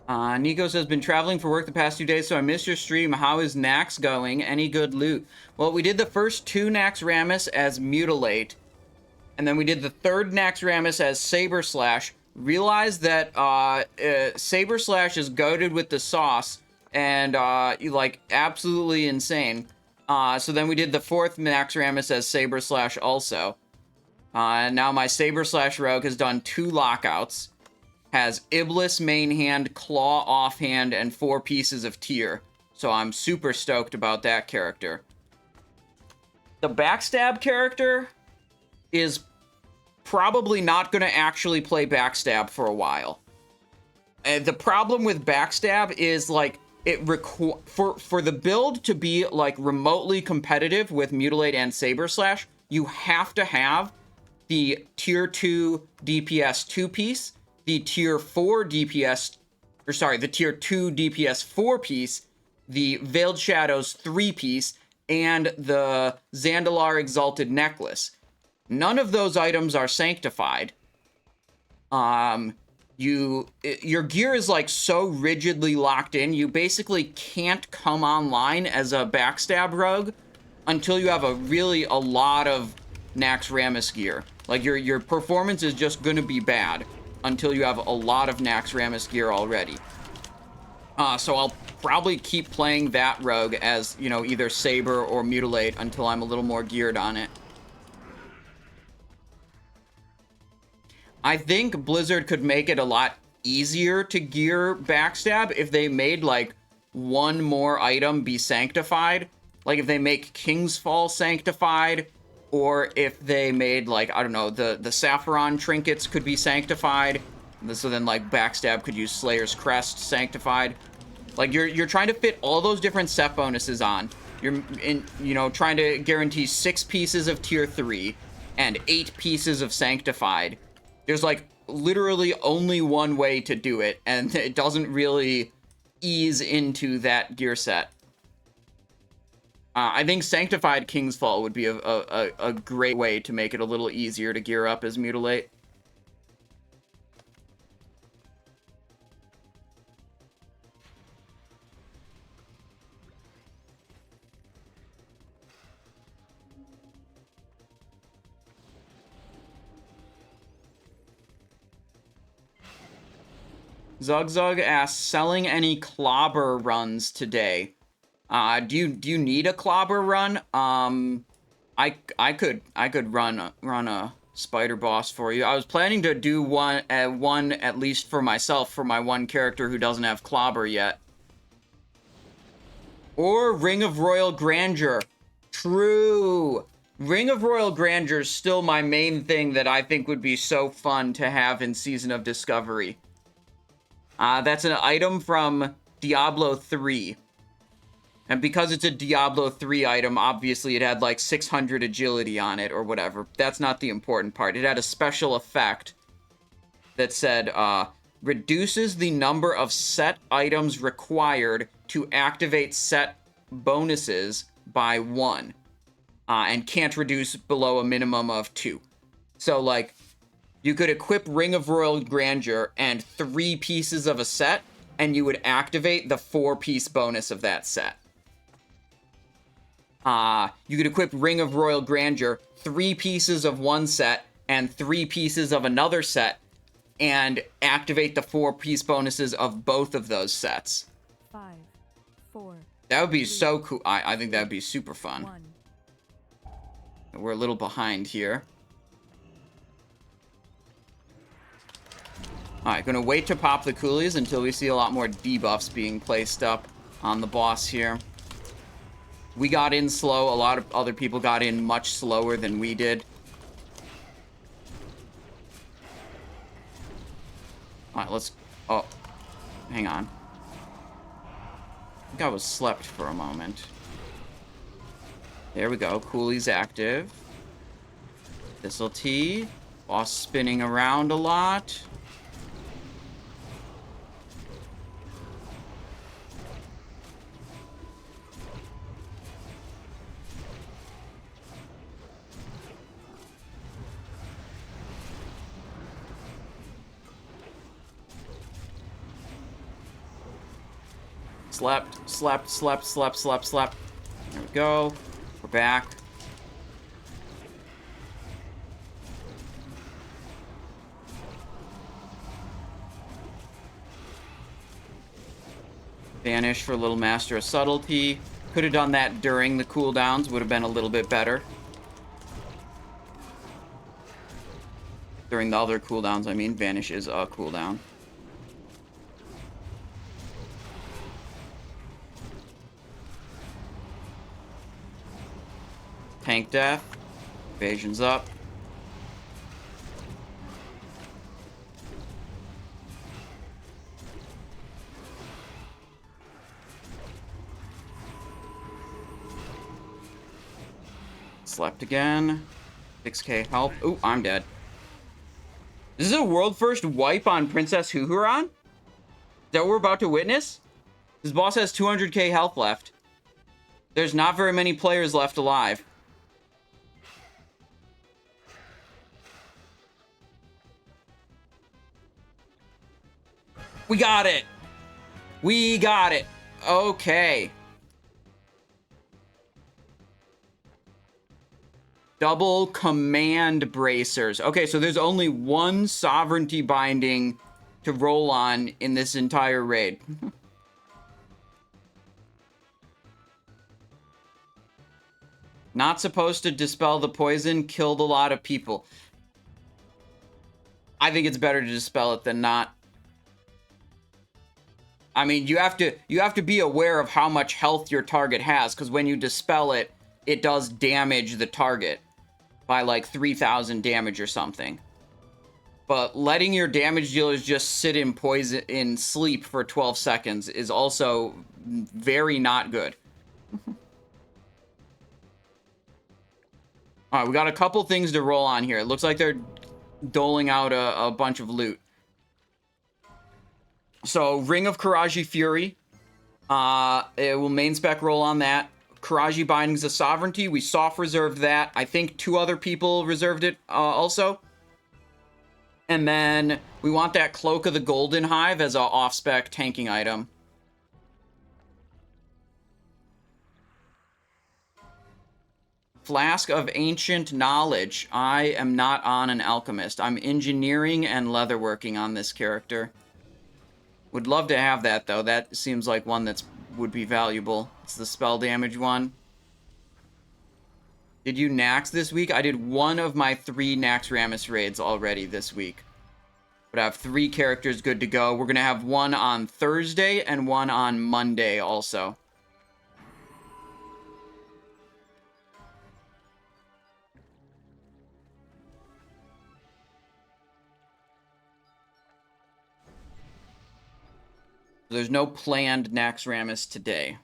Nico says, been traveling for work the past 2 days, so I missed your stream. How is Nax going? Any good loot? Well, we did the first 2 Naxxramas as Mutilate, and then we did the 3rd Naxxramas as Saber Slash. Realized that Saber Slash is goated with the sauce, and like absolutely insane. So then we did the 4th Naxxramas as Saber Slash also. Now my Saber Slash Rogue has done 2 lockouts. Has Iblis main hand, Claw offhand, and 4 pieces of tier. So I'm super stoked about that character. The Backstab character is probably not going to actually play Backstab for a while. And the problem with Backstab is, like, for the build to be, like, remotely competitive with Mutilate and Saber Slash, you have to have the tier 2 DPS 2-piece, the tier 4 DPS, or sorry, the tier 2 DPS 4-piece, the Veiled Shadows 3-piece, and the Zandalar Exalted Necklace. None of those items are sanctified. Your gear is like so rigidly locked in, you basically can't come online as a Backstab Rogue until you have a lot of Naxxramas gear. Like your performance is just gonna be bad until you have a lot of Naxxramas gear already. So I'll probably keep playing that rogue as, you know, either Saber or Mutilate until I'm a little more geared on it. I think Blizzard could make it a lot easier to gear Backstab if they made, like, 1 more item be sanctified. Like, if they make King's Fall sanctified, or if they made, like, I don't know, the Saffron trinkets could be sanctified. So then, like, Backstab could use Slayer's Crest sanctified. Like, you're trying to fit all those different set bonuses on. You're, trying to guarantee 6 pieces of tier 3 and 8 pieces of sanctified. There's, like, literally only one way to do it, and it doesn't really ease into that gear set. I think Sanctified King's Fall would be a great way to make it a little easier to gear up as Mutilate. Zugzug asks, selling any clobber runs today? Do you need a clobber run? I could run a spider boss for you. I was planning to do one at least for myself, for my one character who doesn't have clobber yet. Or Ring of Royal Grandeur. True. Ring of Royal Grandeur is still my main thing that I think would be so fun to have in Season of Discovery. That's an item from Diablo 3. And because it's a Diablo 3 item, obviously it had like 600 agility on it or whatever. That's not the important part. It had a special effect that said, reduces the number of set items required to activate set bonuses by 1. And can't reduce below a minimum of 2. So, like, you could equip Ring of Royal Grandeur and 3 pieces of a set, and you would activate the 4-piece bonus of that set. You could equip Ring of Royal Grandeur, 3 pieces of one set, and 3 pieces of another set, and activate the 4-piece bonuses of both of those sets. 5, 4. That would be so cool. I think that would be super fun. 1. We're a little behind here. Alright, gonna wait to pop the coolies until we see a lot more debuffs being placed up on the boss here. We got in slow. A lot of other people got in much slower than we did. Alright, let's... Oh. Hang on. think I was slept for a moment. There we go. Coolie's active. This'll T. Boss spinning around a lot. Slept, slept, slept, slept, slept, slept. There we go. We're back. Vanish for Little Master of Subtlety. Could have done that during the cooldowns. Would have been a little bit better. During the other cooldowns, I mean. Vanish is a cooldown. Tank death. Evasion's up. Slept again. 6k health. Ooh, I'm dead. This is a world first wipe on Princess Huhuran? Is that what we're about to witness? This boss has 200k health left. There's not very many players left alive. We got it. We got it. Okay. Double command bracers. Okay, so there's only one sovereignty binding to roll on in this entire raid. Not supposed to dispel the poison, killed a lot of people. I think it's better to dispel it than not. I mean, you have to be aware of how much health your target has, because when you dispel it, it does damage the target by like 3,000 damage or something. But letting your damage dealers just sit in sleep for 12 seconds is also very not good. All right, we got a couple things to roll on here. It looks like they're doling out a bunch of loot. So, Ring of Karaji Fury. It will main spec roll on that. Karaji Bindings of Sovereignty. We soft reserved that. I think 2 other people reserved it also. And then we want that Cloak of the Golden Hive as an off-spec tanking item. Flask of Ancient Knowledge. I am not on an alchemist. I'm engineering and leatherworking on this character. Would love to have that, though. That seems like one that would be valuable. It's the spell damage one. Did you Nax this week? I did one of my 3 Naxxramas raids already this week. But I have 3 characters good to go. We're going to have one on Thursday and one on Monday also. There's no planned Naxxramas today.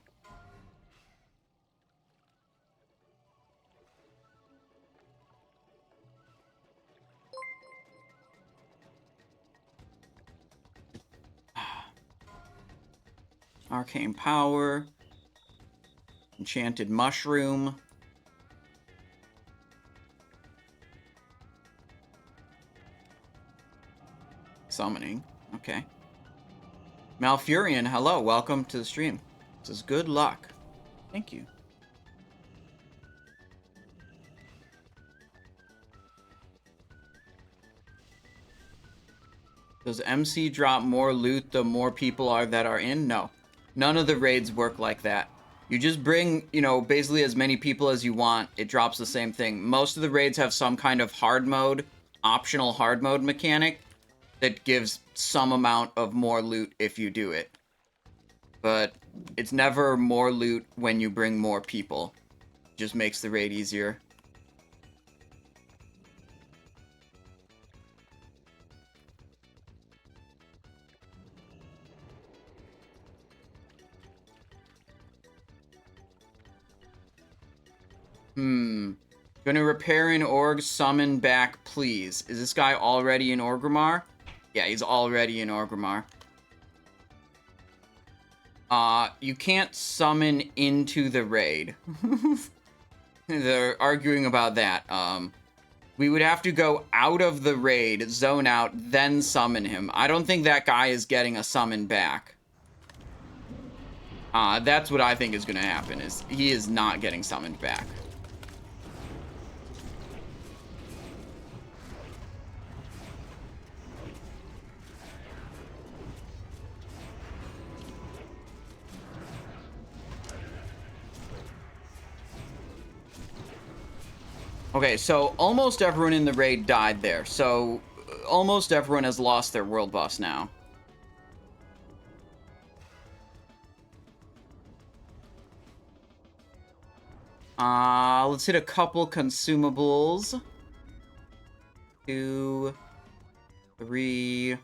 Arcane Power. Enchanted Mushroom. Summoning. Okay. Malfurion, hello. Welcome to the stream. This is good luck. Thank you. Does MC drop more loot the more people are that are in? No. None of the raids work like that. You just bring, you know, basically as many people as you want. It drops the same thing. Most of the raids have some kind of hard mode, optional hard mode mechanic that gives some amount of more loot if you do it. But it's never more loot when you bring more people. It just makes the raid easier. Gonna repair an Org, summon back, please. Is this guy already in Orgrimmar? Yeah, he's already in Orgrimmar. You can't summon into the raid. They're arguing about that. We would have to go out of the raid, zone out, then summon him. I don't think that guy is getting a summon back. That's what I think is gonna happen, is he is not getting summoned back. Okay, so almost everyone in the raid died there. So almost everyone has lost their world boss now. Let's hit a couple consumables. 2, 3.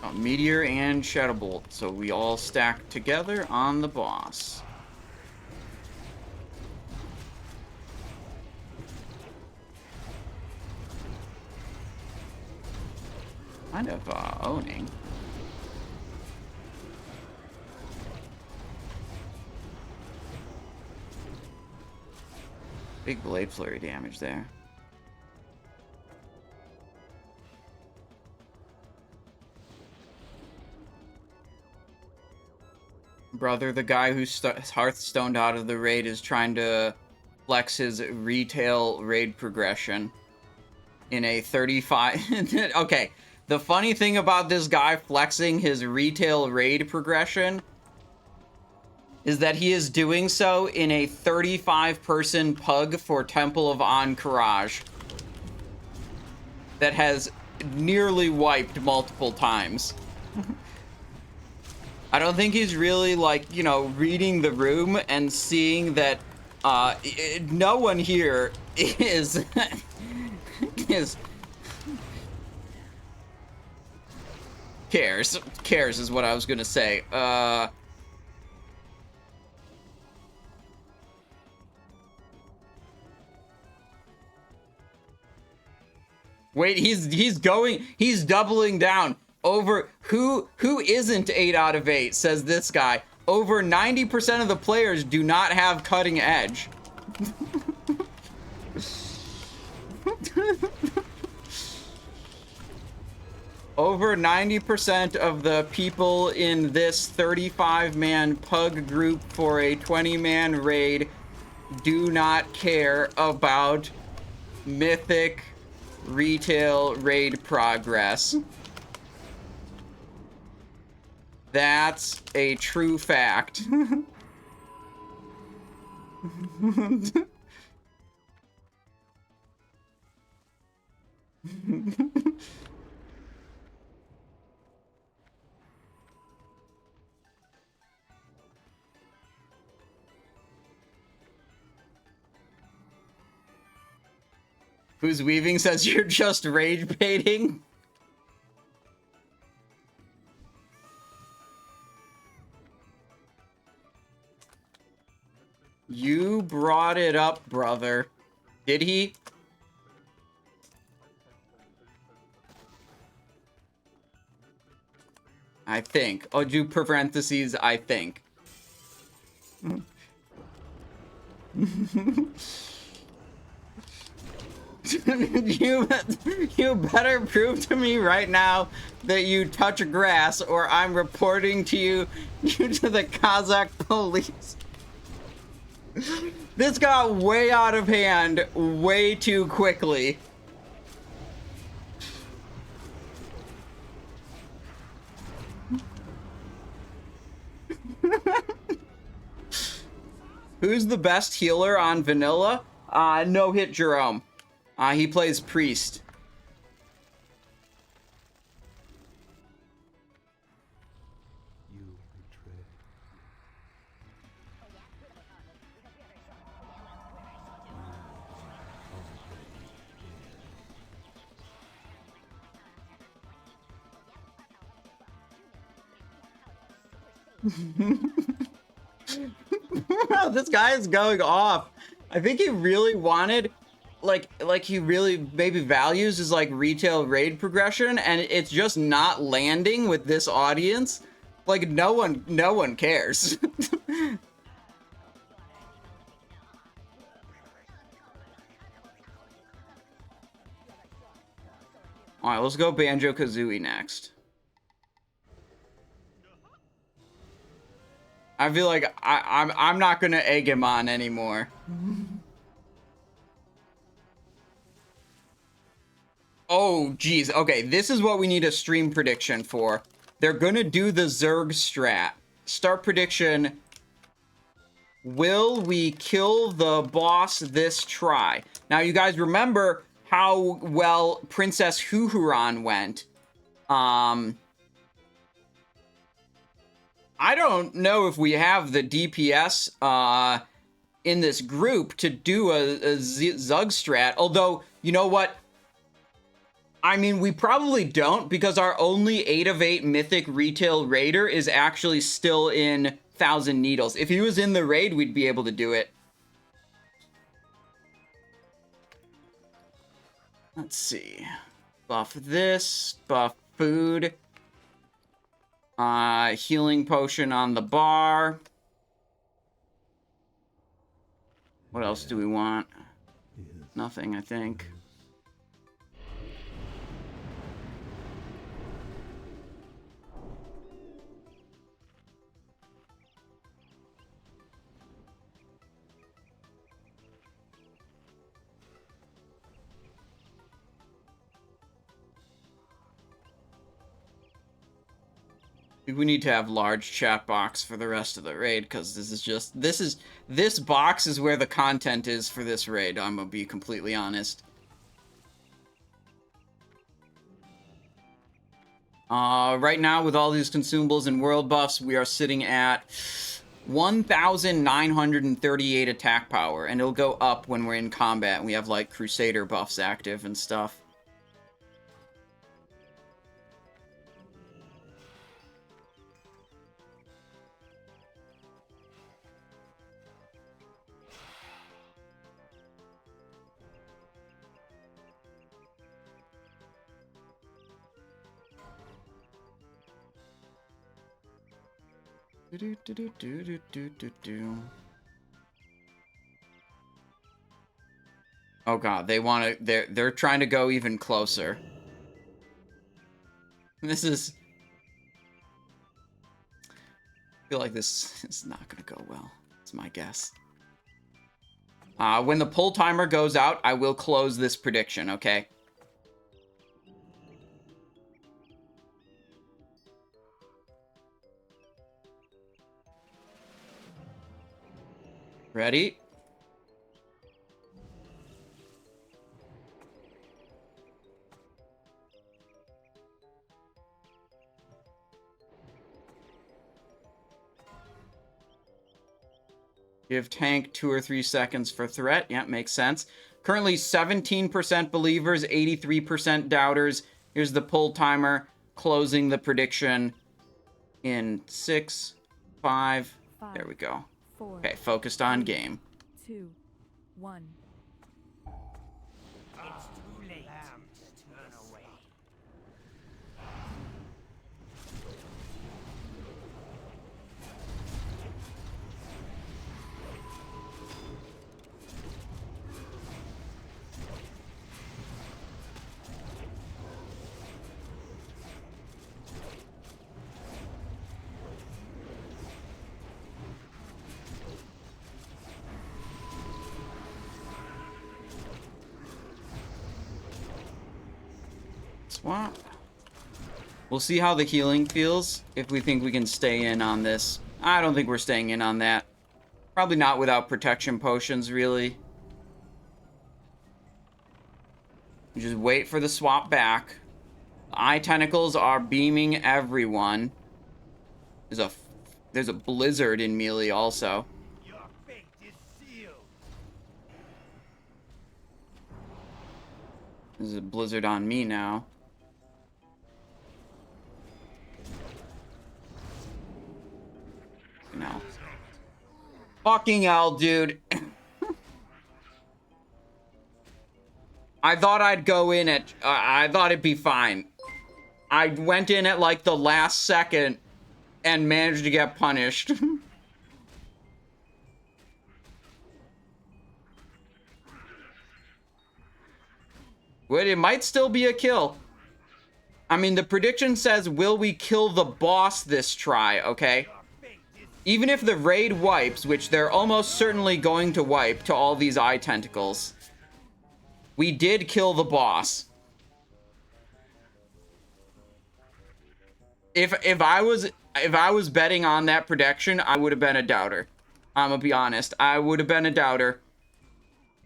Oh, Meteor and Shadow Bolt, so we all stack together on the boss. Kind of owning. Big blade flurry damage there. Brother, the guy who Hearthstoned out of the raid is trying to flex his retail raid progression in a 35... Okay, the funny thing about this guy flexing his retail raid progression is that he is doing so in a 35-person pug for Temple of Ahn'Qiraj that has nearly wiped multiple times. I don't think he's really, like, you know, reading the room and seeing that no one here is cares is what I was gonna say. Wait, he's doubling down. Over who isn't 8 out of 8, says this guy. Over 90% of the players do not have cutting edge. Over 90% of the people in this 35-man pug group for a 20-man raid do not care about mythic retail raid progress. That's a true fact. Who's Weaving says you're just rage baiting? You brought it up, brother. Did he? I think. Oh, do parentheses, I think. You better prove to me right now that you touch grass, or I'm reporting to you to the Kazakh police. This got way out of hand way too quickly. Who's the best healer on vanilla? No hit Jerome. He plays priest. You betray. This guy is going off. I think he really wanted, like he really maybe values his like retail raid progression, and it's just not landing with this audience. Like no one cares. All right, let's go Banjo-Kazooie next. I feel like I'm not gonna egg him on anymore. Oh, geez. Okay, this is what we need a stream prediction for. They're gonna do the Zerg strat. Start prediction. Will we kill the boss this try? Now, you guys remember how well Princess Huhuran went. I don't know if we have the DPS in this group to do a Zug strat. Although, you know what? I mean, we probably don't, because our only 8 of 8 Mythic Retail Raider is actually still in Thousand Needles. If he was in the raid, we'd be able to do it. Let's see. Buff this, buff food. Healing potion on the bar. What else do we want? Nothing, I think. We need to have large chat box for the rest of the raid, because this box is where the content is for this raid. I'm gonna be completely honest. Right now, with all these consumables and world buffs, we are sitting at 1,938 attack power, and it'll go up when we're in combat and we have like Crusader buffs active and stuff. Oh god, they want to. They're trying to go even closer. This is. I feel like this is not gonna go well. It's my guess. When the pull timer goes out, I will close this prediction. Okay. Ready? Give tank 2 or 3 seconds for threat. Yeah, makes sense. Currently 17% believers, 83% doubters. Here's the pull timer, closing the prediction in 6, 5. There we go. 4, Okay, focused on game. 2, 1. It's too late. Turn away. Swap. We'll see how the healing feels, if we think we can stay in on this. I don't think we're staying in on that. Probably not without protection potions, really. Just wait for the swap back. The eye tentacles are beaming everyone. There's a blizzard in melee also. Your fate is sealed. There's a blizzard on me now. No. Fucking hell, dude. I thought I'd go in at... I thought it'd be fine. I went in at, like, the last second and managed to get punished. Wait, it might still be a kill. I mean, the prediction says, will we kill the boss this try, okay? Even if the raid wipes, which they're almost certainly going to wipe to all these eye tentacles, we did kill the boss. If I was betting on that prediction, I would have been a doubter. I'm gonna be honest. I would have been a doubter.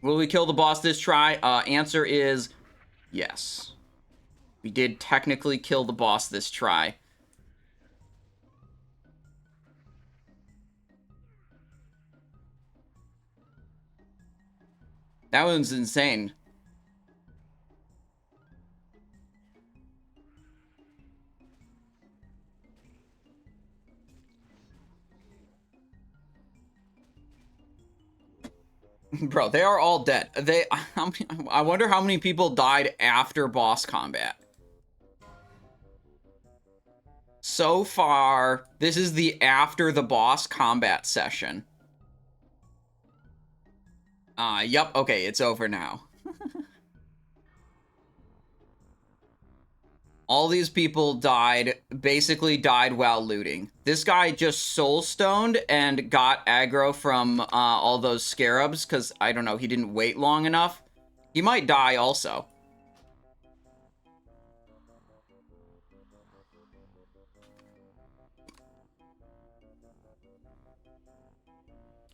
Will we kill the boss this try? Answer is yes. We did technically kill the boss this try. That one's insane. Bro, they are all dead. I wonder how many people died after boss combat. So far, this is the after the boss combat session. Yup, okay, it's over now. All these people basically died while looting. This guy just soul stoned and got aggro from all those scarabs because, I don't know, he didn't wait long enough. He might die also.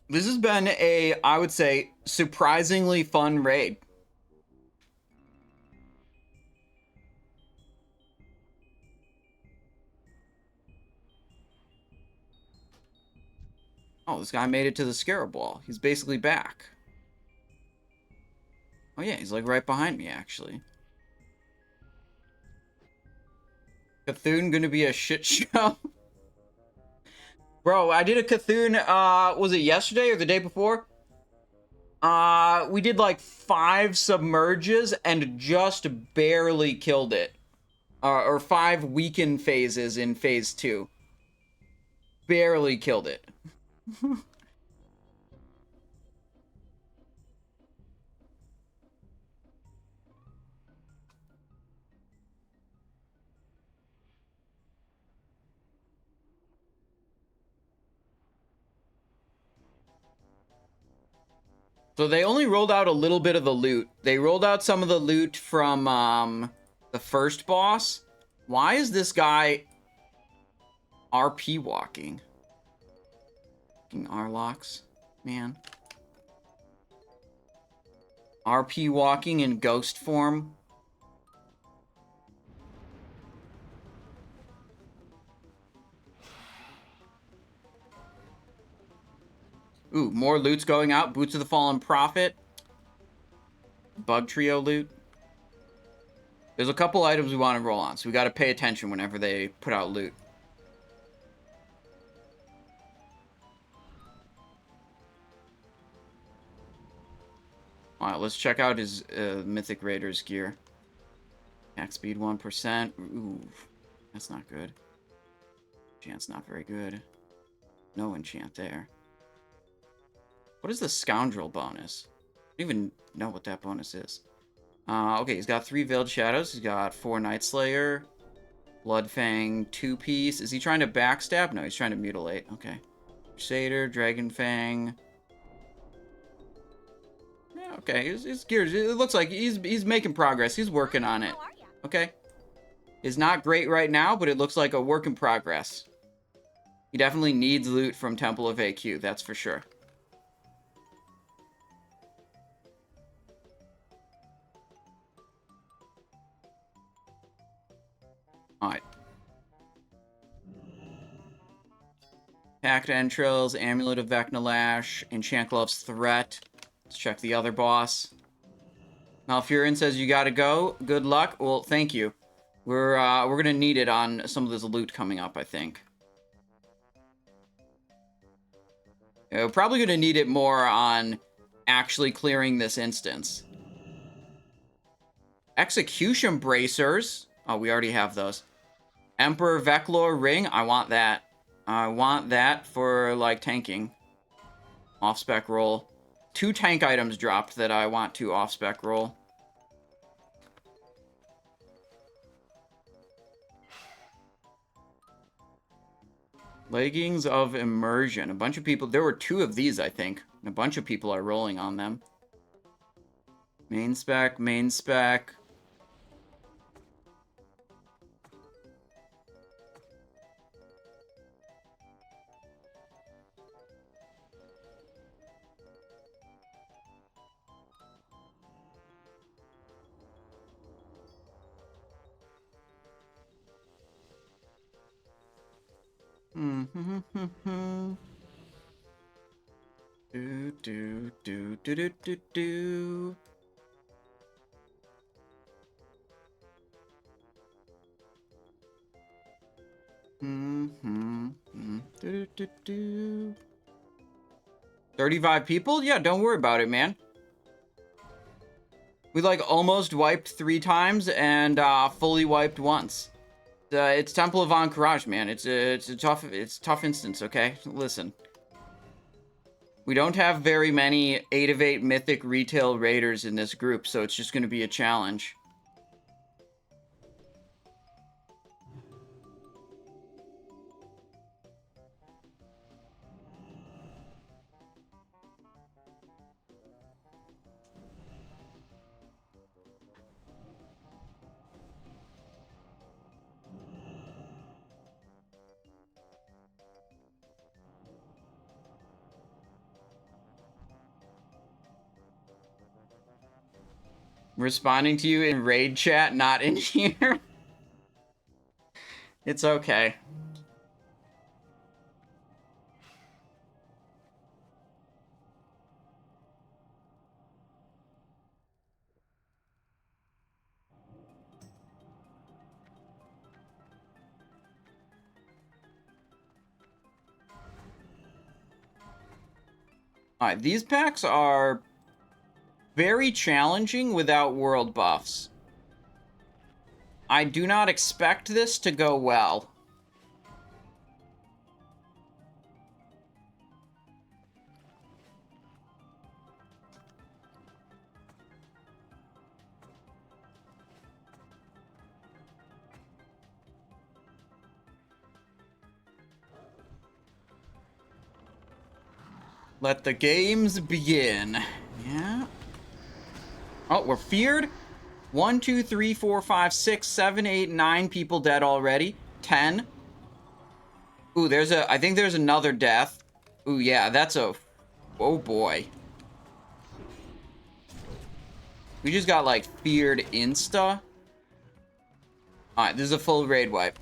This has been a, I would say, surprisingly fun raid. Oh, this guy made it to the Scarab wall. He's basically back. Oh yeah, he's like right behind me, actually. Cthun gonna be a shit show? Bro, I did a Cthun, was it yesterday or the day before? We did like 5 submerges and just barely killed it. Or 5 weaken phases in phase 2. Barely killed it. So they only rolled out a little bit of the loot. They rolled out some of the loot from the first boss. Why is this guy RP walking? Fucking Arlocks, man. RP walking in ghost form. Ooh, more loot's going out. Boots of the Fallen Prophet. Bug Trio loot. There's a couple items we want to roll on, so we got to pay attention whenever they put out loot. Alright, let's check out his Mythic Raiders gear. Attack speed 1%. Ooh, that's not good. Enchant's not very good. No enchant there. What is the Scoundrel bonus? I don't even know what that bonus is. Okay, he's got 3 Veiled Shadows. He's got 4 Nightslayer. Bloodfang 2-piece. Is he trying to backstab? No, he's trying to mutilate. Okay. Crusader, Dragonfang. Yeah, okay, his gears. It looks like he's making progress. He's working on it. Okay. It's not great right now, but it looks like a work in progress. He definitely needs loot from Temple of AQ, that's for sure. Alright. Packed Entrails, Amulet of Vecnalash, Enchant Glove's Threat. Let's check the other boss. Malfurion says you gotta go. Good luck. Well, thank you. We're gonna need it on some of this loot coming up, I think. We're probably going to need it more on actually clearing this instance. Execution bracers. Oh, we already have those. Emperor Veclor ring. I want that. I want that for, like, tanking. Off-spec roll. 2 tank items dropped that I want to off-spec roll. Leggings of Immersion. A bunch of people... There were 2 of these, I think. And a bunch of people are rolling on them. Main spec, main spec. Do do do do do do do. Do do do. 35 people? Yeah, don't worry about it, man. We like almost wiped 3 times and fully wiped once. It's Temple of Ahn'Qiraj, man. It's a tough instance, okay? Listen. We don't have very many 8 of 8 mythic retail raiders in this group, so it's just going to be a challenge. Responding to you in raid chat, not in here. It's okay. Alright, these packs are very challenging without world buffs. I do not expect this to go well. Let the games begin. Yeah. Oh, we're feared. 1, 2, 3, 4, 5, 6, 7, 8, 9 people dead already. 10. Ooh, I think there's another death. Ooh, yeah, that's a... Oh, boy. We just got, like, feared insta. Alright, this is a full raid wipe.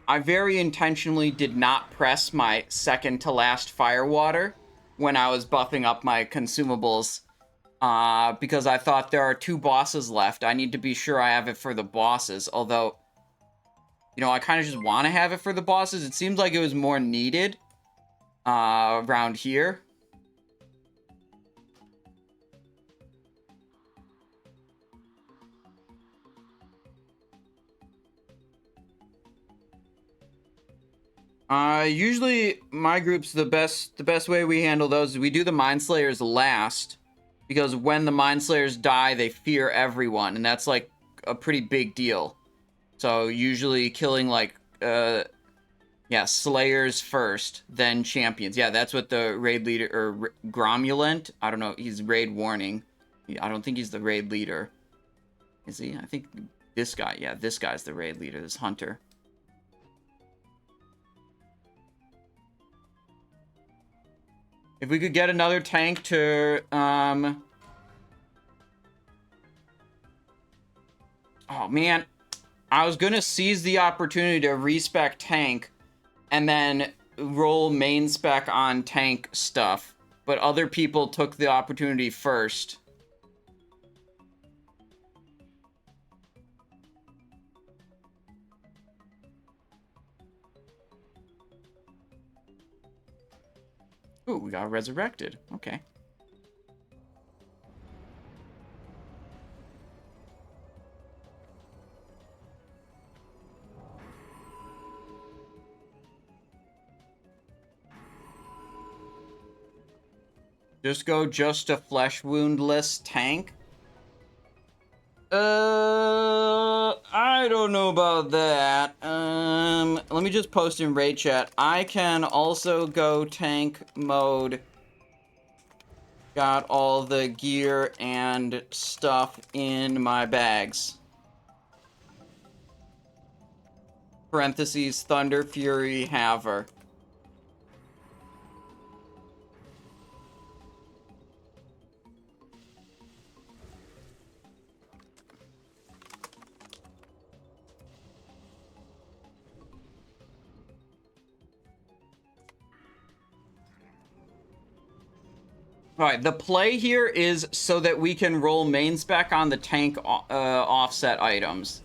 I very intentionally did not press my second to last firewater when I was buffing up my consumables, because I thought there are 2 bosses left. I need to be sure I have it for the bosses, although, you know, I kind of just want to have it for the bosses. It seems like it was more needed around here. Usually my group's the best way we handle those is we do the Mind Slayers last, because when the Mind Slayers die, they fear everyone, and that's like a pretty big deal. So usually killing like, yeah, Slayers first, then Champions. Yeah, that's what the raid leader, or Gromulent, I don't know, he's raid warning. I don't think he's the raid leader. Is he? I think this guy, yeah, this guy's the raid leader, this Hunter. If we could get another tank to, oh man, I was gonna seize the opportunity to respec tank and then roll main spec on tank stuff, but other people took the opportunity first. Ooh, we got resurrected. Okay. Just go just a flesh woundless tank. I don't know about that. Let me just post in raid chat. I can also go tank mode. Got all the gear and stuff in my bags. Parentheses, Thunder Fury Haver. Alright, the play here is so that we can roll main spec on the tank offset items.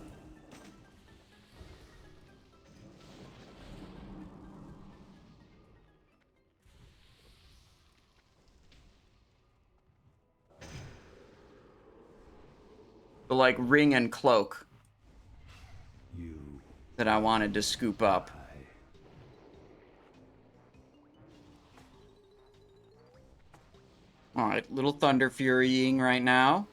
The, like, ring and cloak that I wanted to scoop up. Alright, little Thunder Furying right now.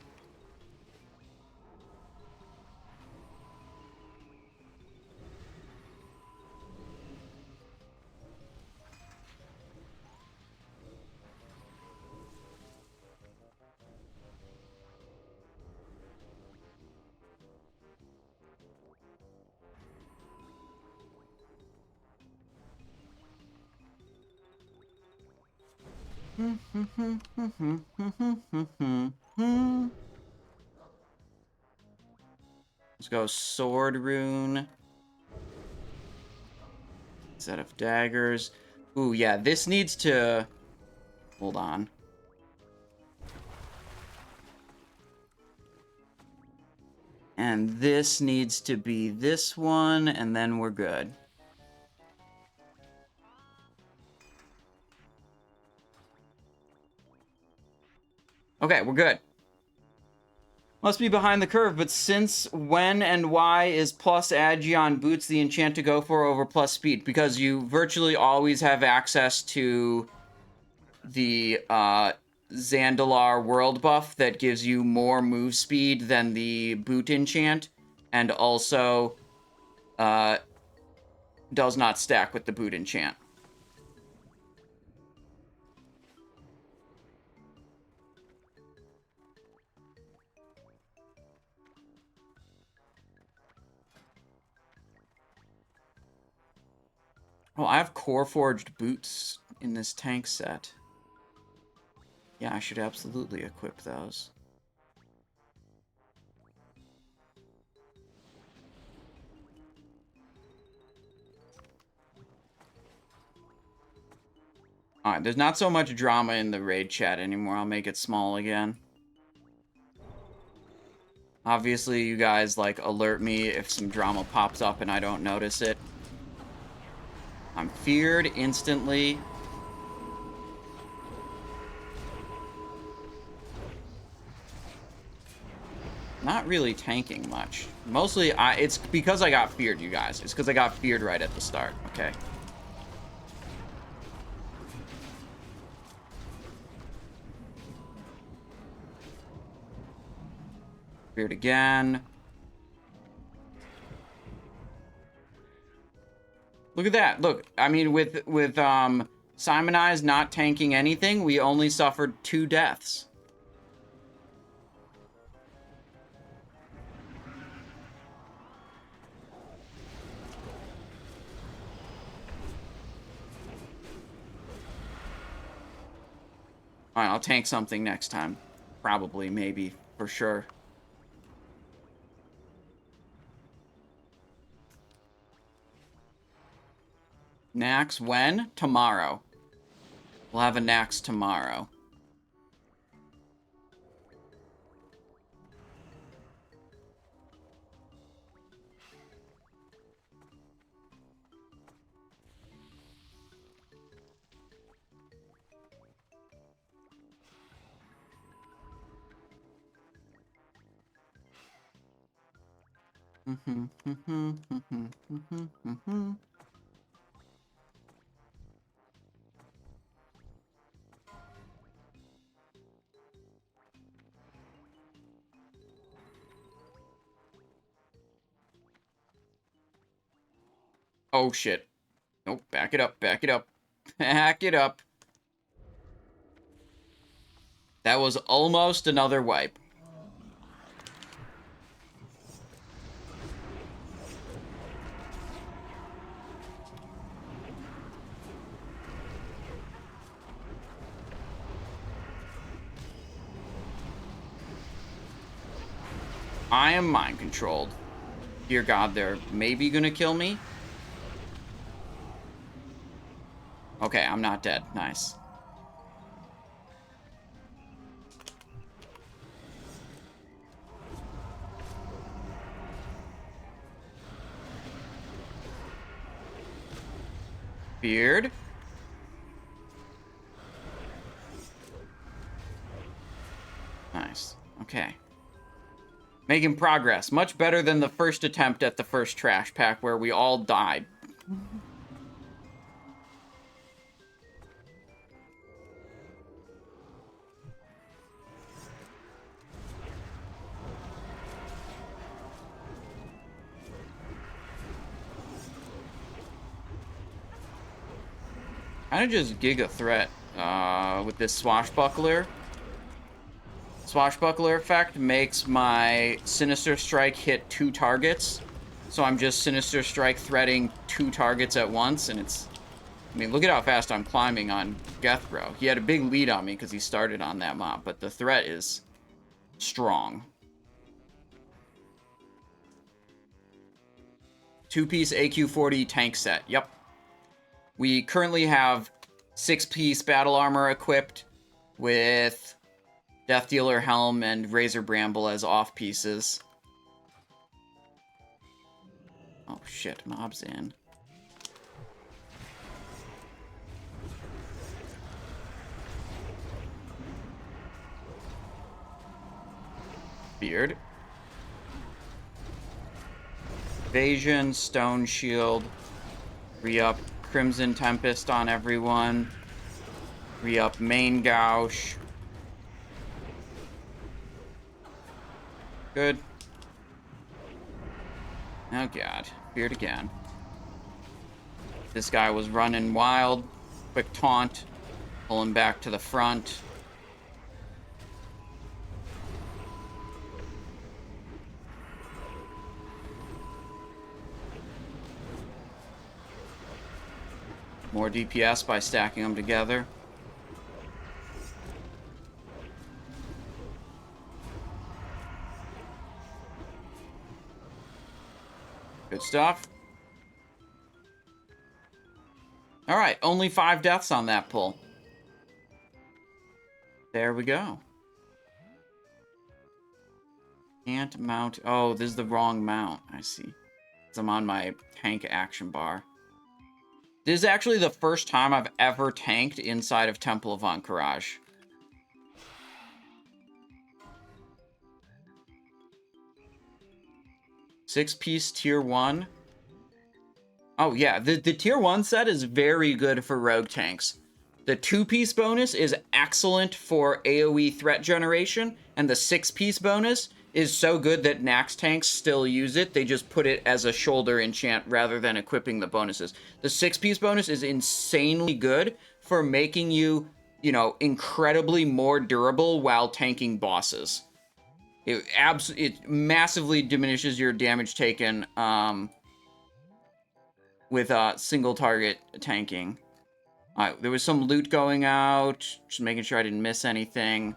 Let's go Sword Rune. Set of daggers. Ooh, yeah, this needs to... Hold on. And this needs to be this one, and then we're good. Okay, we're good. Must be behind the curve, but since when and why is plus agi on boots the enchant to go for over plus speed? Because you virtually always have access to the Zandalar world buff that gives you more move speed than the boot enchant, and also does not stack with the boot enchant. Oh, I have core forged boots in this tank set. Yeah, I should absolutely equip those. Alright, there's not so much drama in the raid chat anymore. I'll make it small again. Obviously, you guys, like, alert me if some drama pops up and I don't notice it. I'm feared instantly. Not really tanking much. Mostly, it's because I got feared, you guys. It's because I got feared right at the start, okay? Feared again. Look at that. Look, I mean, with Simonize not tanking anything, we only suffered 2 deaths. Alright, I'll tank something next time. Probably, maybe, for sure. Nax when? Tomorrow. We'll have a Nax tomorrow. Oh, shit. Nope, back it up, back it up. Back it up. That was almost another wipe. I am mind controlled. Dear God, they're maybe gonna kill me. Okay, I'm not dead. Nice. Beard. Nice. Okay. Making progress. Much better than the first attempt at the first trash pack where we all died. Kind of just giga threat with this swashbuckler. Swashbuckler effect makes my Sinister Strike hit 2 targets. So I'm just Sinister Strike threading 2 targets at once, and it's... I mean, look at how fast I'm climbing on Gethro. He had a big lead on me because he started on that mob, but the threat is strong. 2-piece AQ40 tank set. Yep. We currently have 6-piece battle armor equipped with Death Dealer Helm and Razor Bramble as off pieces. Oh shit, mob's in. Beard. Evasion, Stone Shield. Re-up Crimson Tempest on everyone. Re-up Main Gouge. Good. Oh god. Beard again. This guy was running wild. Quick taunt. Pull him back to the front. More DPS by stacking them together. Good stuff. Alright, only 5 deaths on that pull. There we go. Can't mount... Oh, this is the wrong mount. I see. I'm on my tank action bar. This is actually the first time I've ever tanked inside of Temple of Ahn'Qiraj. Six-piece tier 1. Oh yeah, the tier 1 set is very good for rogue tanks. The 2-piece bonus is excellent for AoE threat generation, and the 6-piece bonus is so good that Nax tanks still use it. They just put it as a shoulder enchant rather than equipping the bonuses. The 6-piece bonus is insanely good for making you, you know, incredibly more durable while tanking bosses. It massively diminishes your damage taken with single target tanking. There was some loot going out, just making sure I didn't miss anything.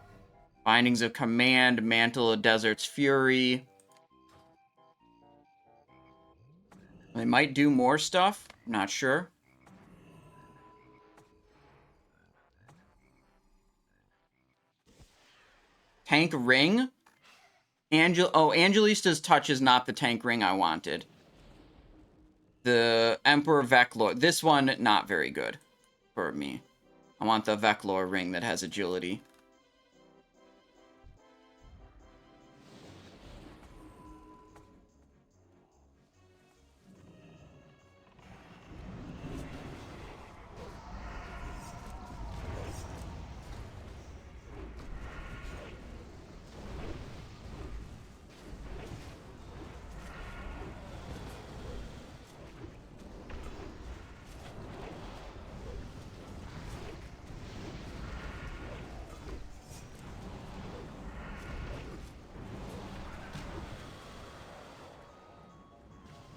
Bindings of Command, Mantle of Desert's Fury. They might do more stuff. I'm not sure. Tank Ring? Angelista's Touch is not the tank ring I wanted. The Emperor Veclor. This one, not very good for me. I want the Veclor ring that has agility.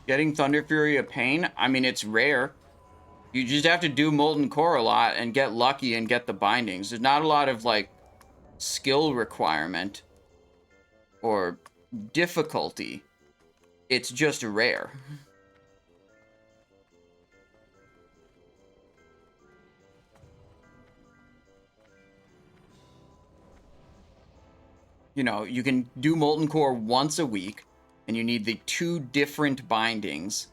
Getting Thunder Fury a pain? I mean, it's rare. You just have to do Molten Core a lot and get lucky and get the bindings. There's not a lot of, like, skill requirement or difficulty. It's just rare. You know, you can do Molten Core once a week, and you need the 2 different bindings,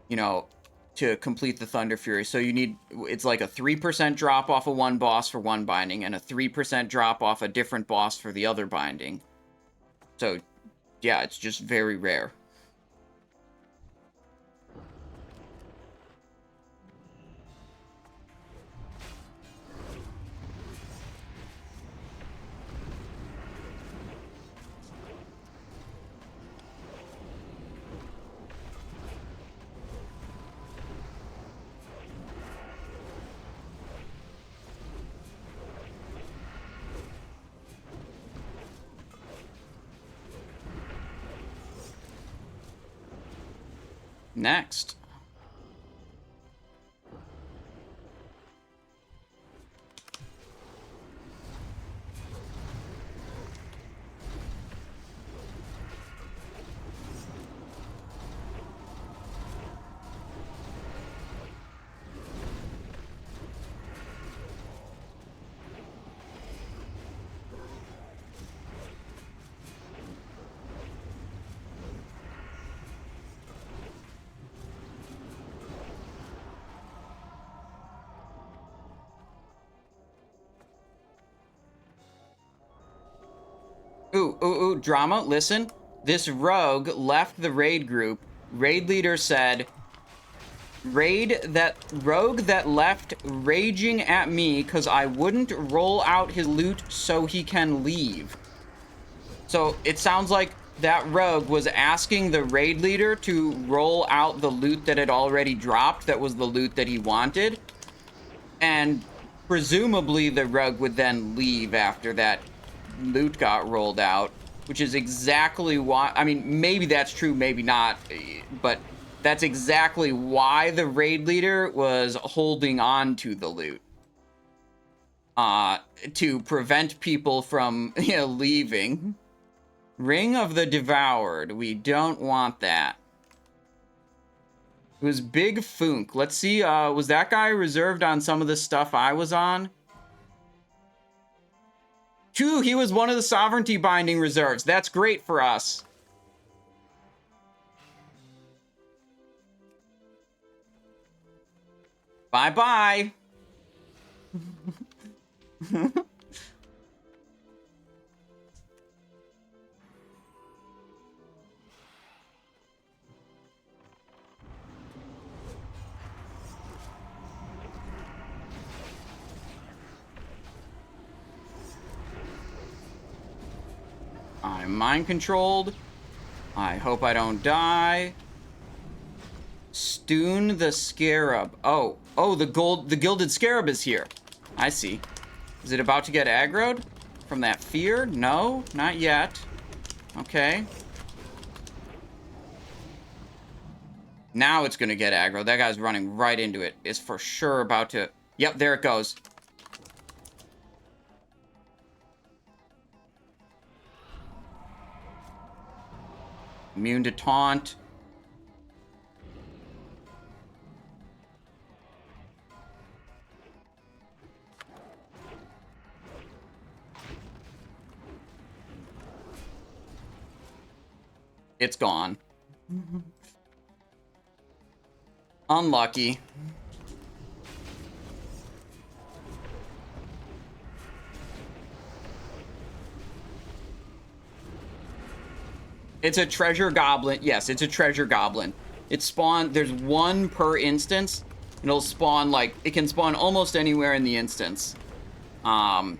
you know, to complete the Thunder Fury. So you need, it's like a 3% drop off of one boss for one binding, and a 3% drop off a different boss for the other binding. So, yeah, it's just very rare. Next. Ooh, drama, listen. This rogue left the raid group. Raid leader said, rogue that left raging at me because I wouldn't roll out his loot so he can leave. So it sounds like that rogue was asking the raid leader to roll out the loot that had already dropped, that was the loot that he wanted. And presumably the rogue would then leave after that loot got rolled out, which is exactly why, I mean, maybe that's true, maybe not, but that's exactly why the raid leader was holding on to the loot. To prevent people from, you know, leaving. Ring of the Devoured. We don't want that. It was Big Funk. Let's see, was that guy reserved on some of the stuff I was on? True, he was one of the Sovereignty Binding reserves. That's great for us. Bye-bye. I'm mind controlled. I hope I don't die. Stoon the Scarab. Oh, the Gilded Scarab is here. I see. Is it about to get aggroed from that fear? No, not yet. Okay. Now it's gonna get aggro. That guy's running right into it. It's for sure about to... Yep, there it goes. Immune to taunt. It's gone. Unlucky. It's a treasure goblin. Yes, it's a treasure goblin. It spawned, there's one per instance. It'll spawn, like, it can spawn almost anywhere in the instance. And,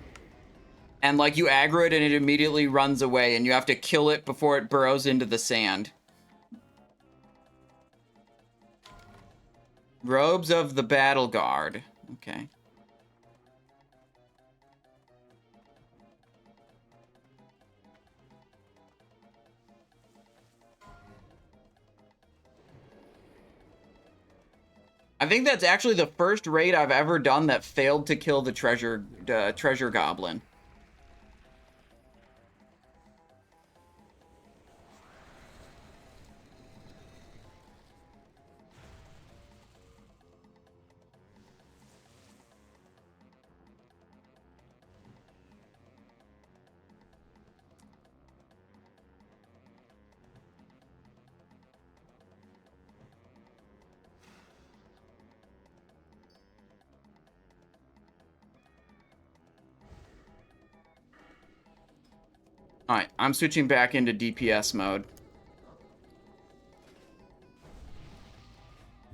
like, you aggro it and it immediately runs away, and you have to kill it before it burrows into the sand. Robes of the Battle Guard. Okay. I think that's actually the first raid I've ever done that failed to kill the treasure goblin. Alright, I'm switching back into DPS mode.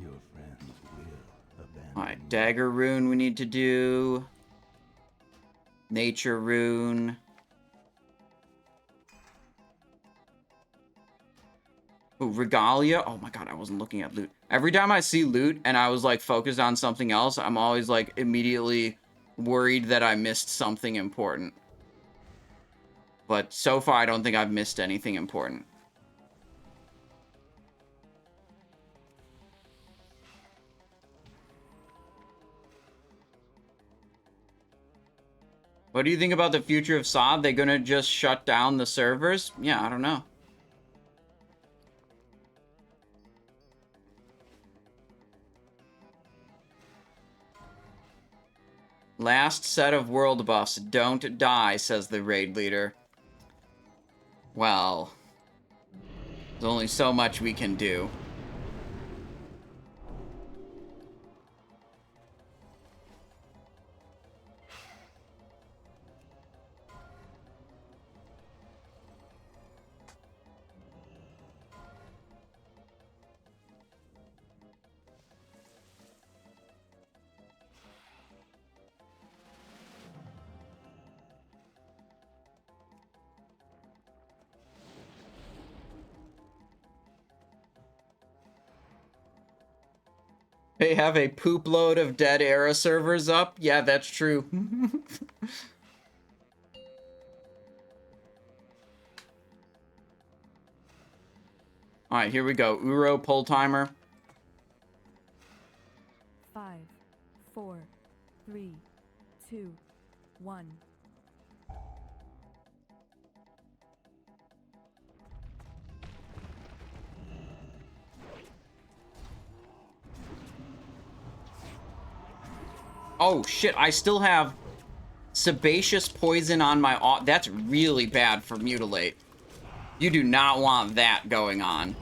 Your friends will abandon Alright, dagger rune we need to do. Nature rune. Ooh, regalia. Oh my god, I wasn't looking at loot. Every time I see loot and I was like focused on something else, I'm always like immediately worried that I missed something important. But so far, I don't think I've missed anything important. What do you think about the future of SOD? They gonna just shut down the servers? Yeah, I don't know. Last set of world buffs. Don't die, says the raid leader. Well, there's only so much we can do. They have a poop load of dead era servers up? Yeah, that's true. Alright, here we go. Ouro pull timer. 5, 4, 3, 2, 1. Oh shit, I still have sebaceous poison on my... That's really bad for mutilate. You do not want that going on.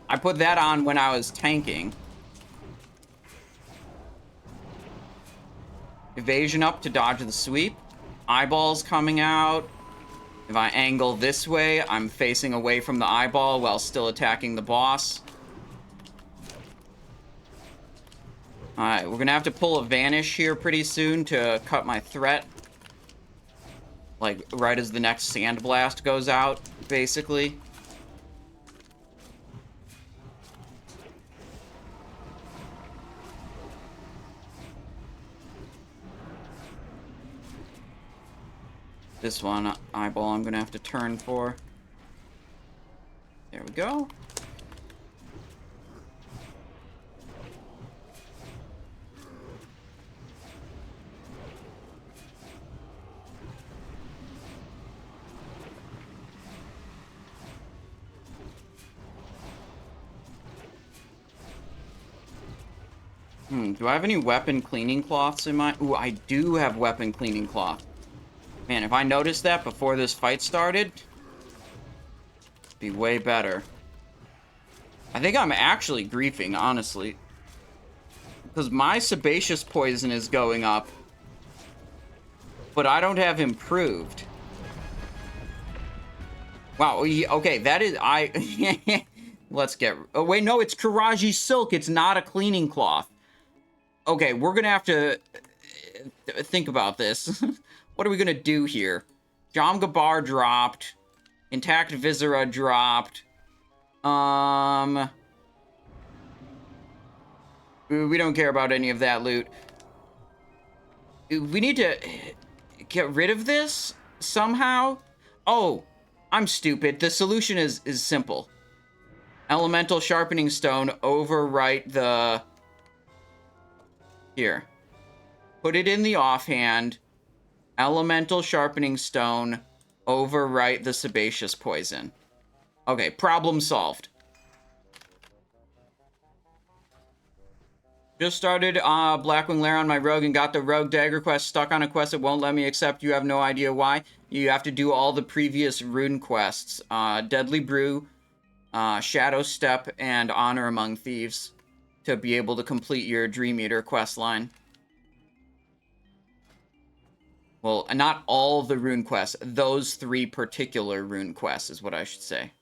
I put that on when I was tanking. Evasion up to dodge the sweep. Eyeballs coming out. If I angle this way, I'm facing away from the eyeball while still attacking the boss. Alright, we're gonna have to pull a vanish here pretty soon to cut my threat. Like, right as the next sandblast goes out, basically. This one, eyeball, I'm gonna have to turn for. There we go. Do I have any weapon cleaning cloths in my... Ooh, I do have weapon cleaning cloth. Man, if I noticed that before this fight started, it'd be way better. I think I'm actually griefing, honestly. Because my sebaceous poison is going up, but I don't have improved. Wow, okay, that is... Let's get... Oh, wait, no, it's Karaji silk. It's not a cleaning cloth. Okay, we're gonna have to think about this. What are we gonna do here? Jamgabar dropped. Intact Viscera dropped. We don't care about any of that loot. We need to get rid of this somehow. Oh, I'm stupid. The solution is simple. Elemental Sharpening Stone, overwrite the Here. Put it in the offhand. Elemental Sharpening Stone. Overwrite the Sebaceous Poison. Okay, problem solved. Just started Blackwing Lair on my rogue and got the rogue dagger quest stuck on a quest that won't let me accept. You have no idea why. You have to do all the previous rune quests. Deadly Brew, Shadow Step, and Honor Among Thieves to be able to complete your Dream Eater quest line. Well, not all the rune quests. Those 3 particular rune quests is what I should say.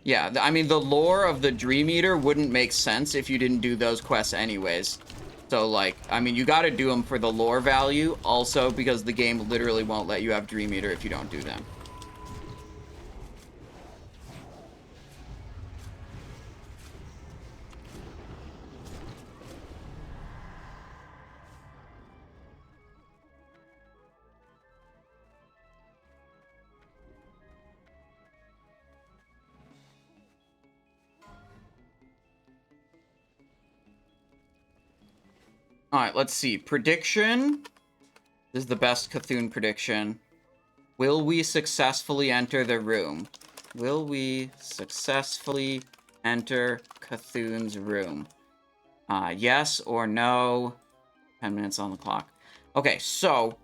Yeah, I mean, the lore of the Dream Eater wouldn't make sense if you didn't do those quests anyways. So, like, I mean, you gotta do them for the lore value, also because the game literally won't let you have Dream Eater if you don't do them. Alright, let's see. Prediction. This is the best Cthun prediction. Will we successfully enter the room? Will we successfully enter Cthulhu's room? Yes or no? 10 minutes on the clock. Okay, so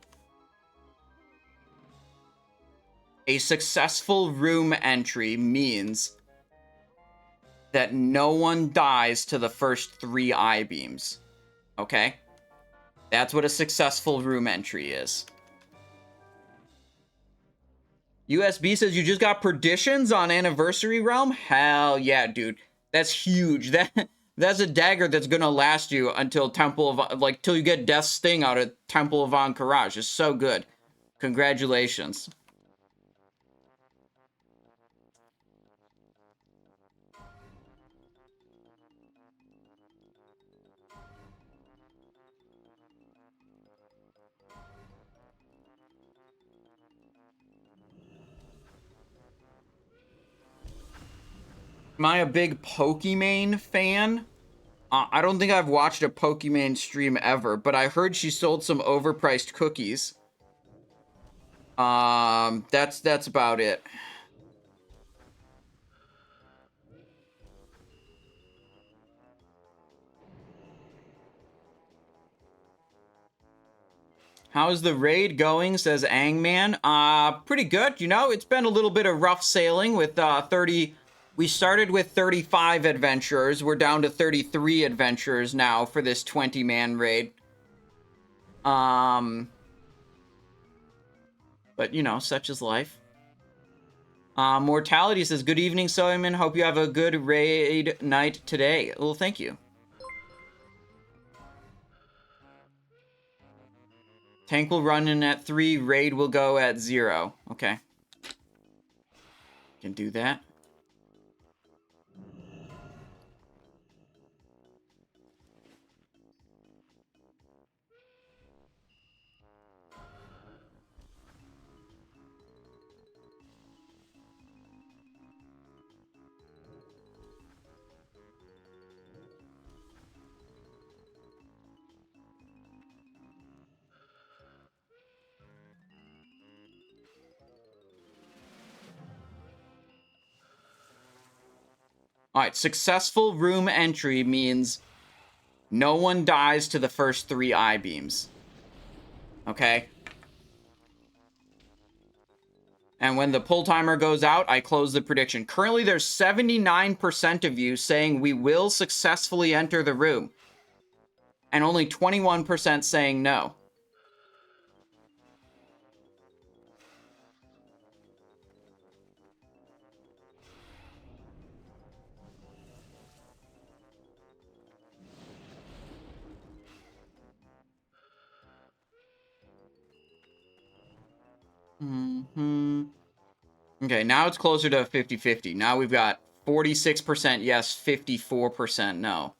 a successful room entry means that no one dies to the first 3 I-beams. Okay? That's what a successful room entry is. USB says you just got Perditions on Anniversary Realm? Hell yeah, dude. That's huge. That's a dagger that's gonna last you until Temple of... Like, till you get Death Sting out of Temple of Ahn'Qiraj. It's so good. Congratulations. Am I a big Pokimane fan? I don't think I've watched a Pokimane stream ever, but I heard she sold some overpriced cookies. That's about it. How's the raid going, says Angman. Pretty good, you know. It's been a little bit of rough sailing with 30... We started with 35 adventurers. We're down to 33 adventurers now for this 20-man raid. But, you know, such is life. Mortality says, good evening, Soyman. Hope you have a good raid night today. Well, thank you. Tank will run in at 3. Raid will go at 0. Okay. Can do that. Alright, successful room entry means no one dies to the first 3 I-beams. Okay? And when the pull timer goes out, I close the prediction. Currently, there's 79% of you saying we will successfully enter the room. And only 21% saying no. Okay, now it's closer to 50-50. Now we've got 46% yes, 54% no.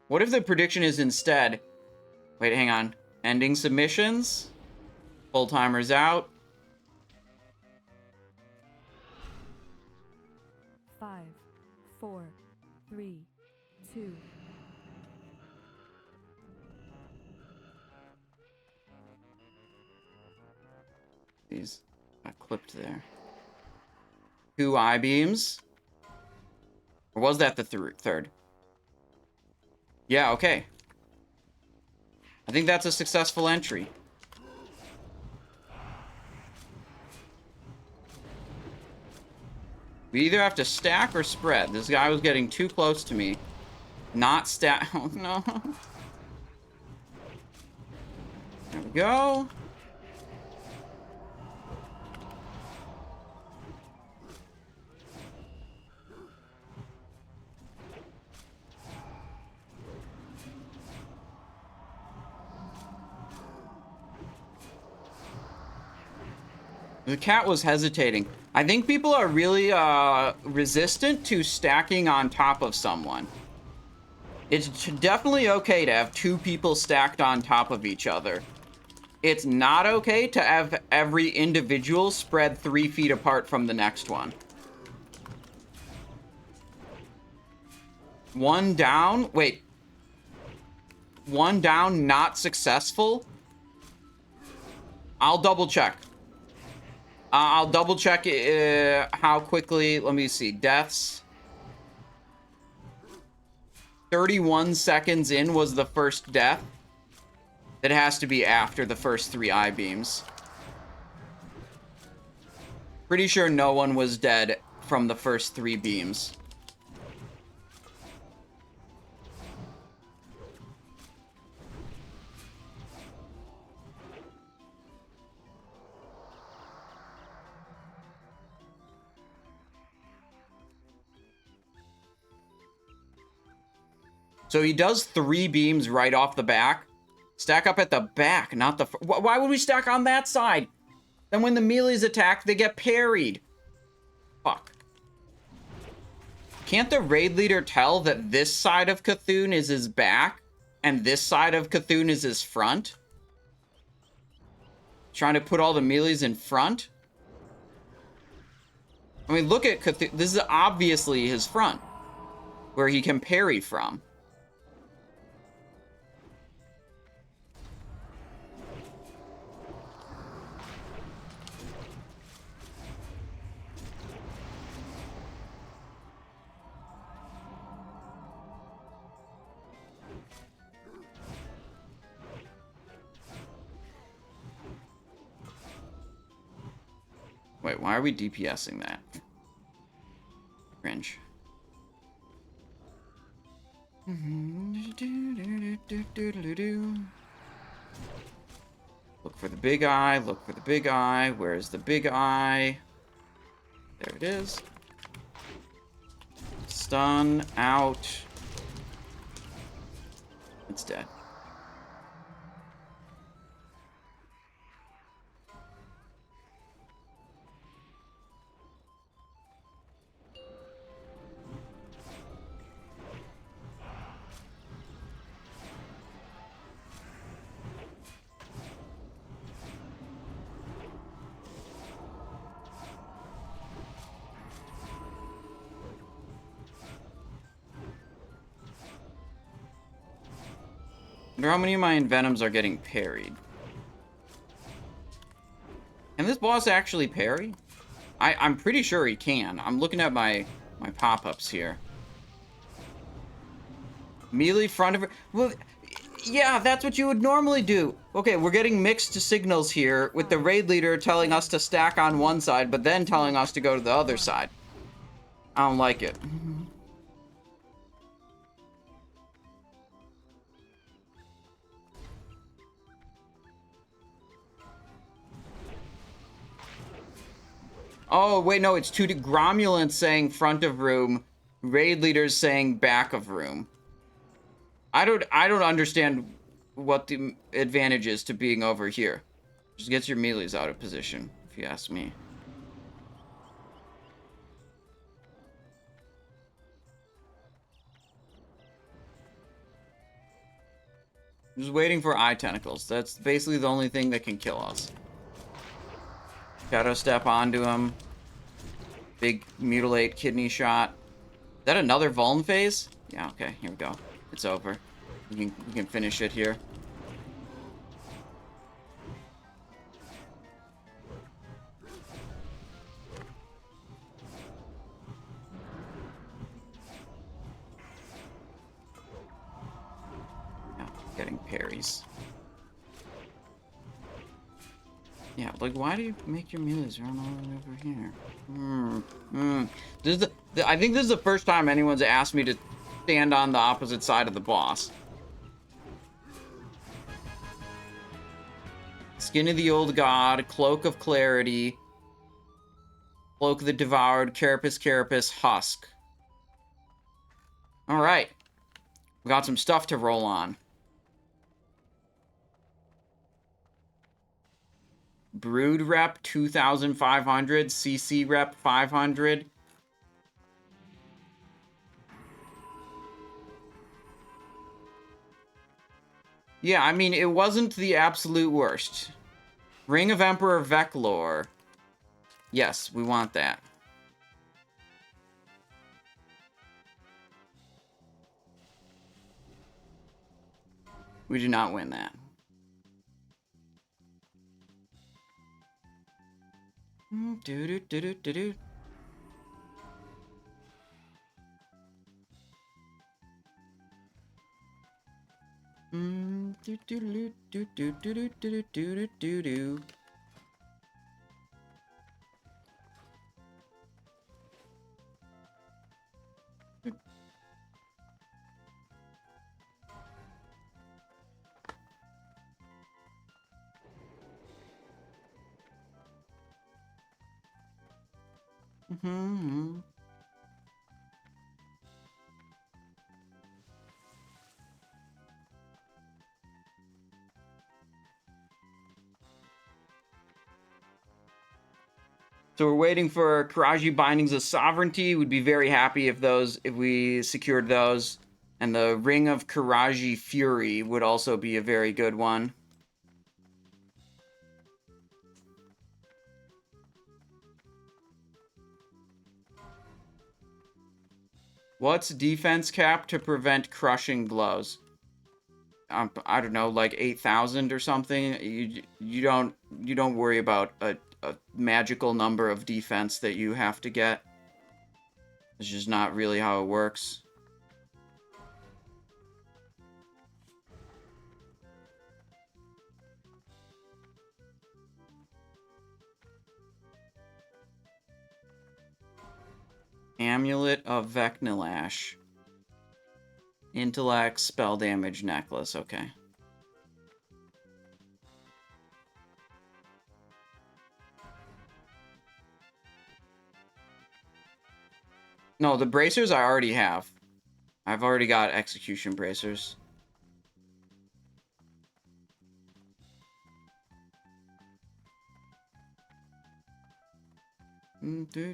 What if the prediction is instead... Wait, hang on. Ending submissions. Full timers out. 5, 4, 3, 2. These got clipped there. 2 I-beams. Or was that the third? Yeah, okay. I think that's a successful entry. We either have to stack or spread. This guy was getting too close to me. Not stack. Oh, no. There we go. The cat was hesitating. I think people are really resistant to stacking on top of someone. It's definitely okay to have 2 people stacked on top of each other. It's not okay to have every individual spread 3 feet apart from the next one. 1 down. Wait. 1 down, not successful? I'll double check. I'll double check how quickly. Let me see. Deaths. 31 seconds in was the first death. It has to be after the first 3 I-beams. Pretty sure no one was dead from the first 3 beams. So he does 3 beams right off the back. Stack up at the back, not the... Why would we stack on that side? Then when the melees attack, they get parried. Fuck. Can't the raid leader tell that this side of Cthun is his back and this side of Cthun is his front? Trying to put all the melees in front? I mean, look at Cthun. This is obviously his front, where he can parry from. Wait, why are we DPSing that? Cringe. Look for the big eye, look for the big eye. Where's the big eye? There it is. Stun out. It's dead. I wonder how many of my Envenoms are getting parried. Can this boss actually parry? I'm pretty sure he can. I'm looking at my pop-ups here. Melee front of... Well, yeah, that's what you would normally do. Okay, we're getting mixed signals here with the raid leader telling us to stack on one side, but then telling us to go to the other side. I don't like it. Oh, wait, no, it's two Gromulants saying front of room, raid leaders saying back of room. I don't understand what the advantage is to being over here. Just gets your melees out of position, if you ask me. Just waiting for eye tentacles. That's basically the only thing that can kill us. Shadow step onto him. Big mutilate kidney shot. Is that another Vuln phase? Yeah, okay, here we go. It's over. We can finish it here. Yeah, getting parries. Yeah, like, why do you make your melees run all the way over here? This is I think this is the first time anyone's asked me to stand on the opposite side of the boss. Skin of the Old God, Cloak of Clarity, Cloak of the Devoured, Carapace, Carapace, Husk. Alright. We got some stuff to roll on. Brood rep 2,500, CC rep 500. Yeah, I mean, it wasn't the absolute worst. Ring of Emperor Veclor. Yes, we want that. We did not win that. Do-do-do-do-do-do. Do-do-do-do-do-do-do-do-do-do-do. Mm-hmm. So we're waiting for Karaji Bindings of Sovereignty. We'd be very happy if we secured those. And the Ring of Karaji Fury would also be a very good one. What's defense cap to prevent crushing blows? I don't know, like 8,000 or something. You don't worry about a magical number of defense that you have to get. It's just not really how it works. Amulet of Vecnilash. Intellect, spell damage, necklace. Okay. No, the bracers I already have. I've already got execution bracers. Looking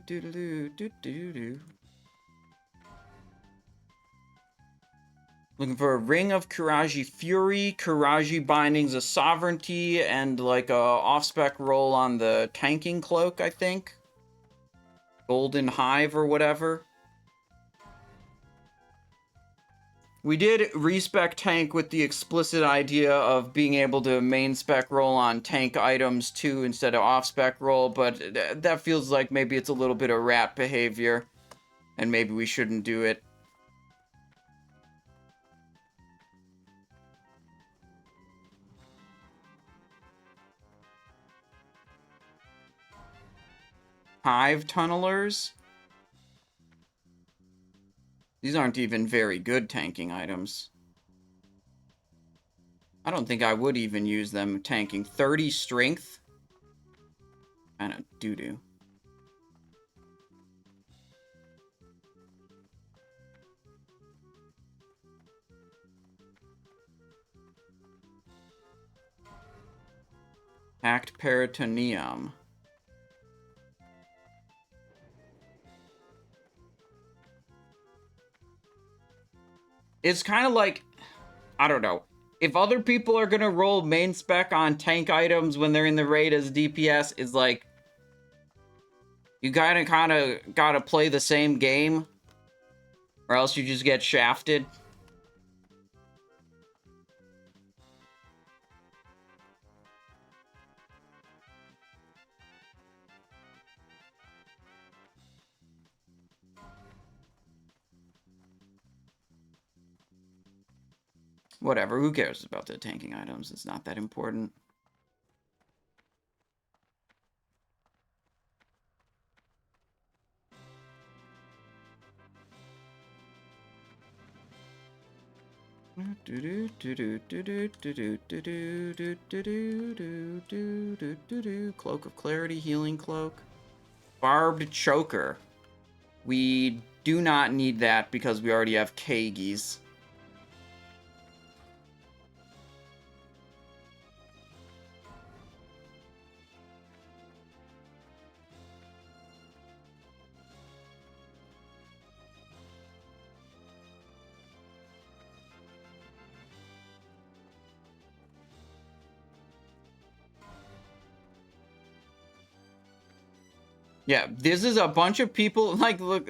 for a Ring of Karaji Fury, Karaji Bindings of Sovereignty, and like a off-spec roll on the tanking cloak, I think. Golden Hive or whatever. We did respec tank with the explicit idea of being able to main spec roll on tank items too instead of off spec roll, but that feels like maybe it's a little bit of rat behavior, and maybe we shouldn't do it. Hive tunnelers? These aren't even very good tanking items. I don't think I would even use them tanking. 30 strength? Kinda doo-doo. Act peritoneum. It's kind of like, I don't know. if other people are gonna roll main spec on tank items when they're in the raid as DPS, is like, you gotta play the same game, or else you just get shafted. Whatever, who cares about the tanking items? It's not that important. Cloak of Clarity, Healing Cloak. Barbed Choker. We do not need that because we already have Kagies. Yeah, this is a bunch of people, like, look,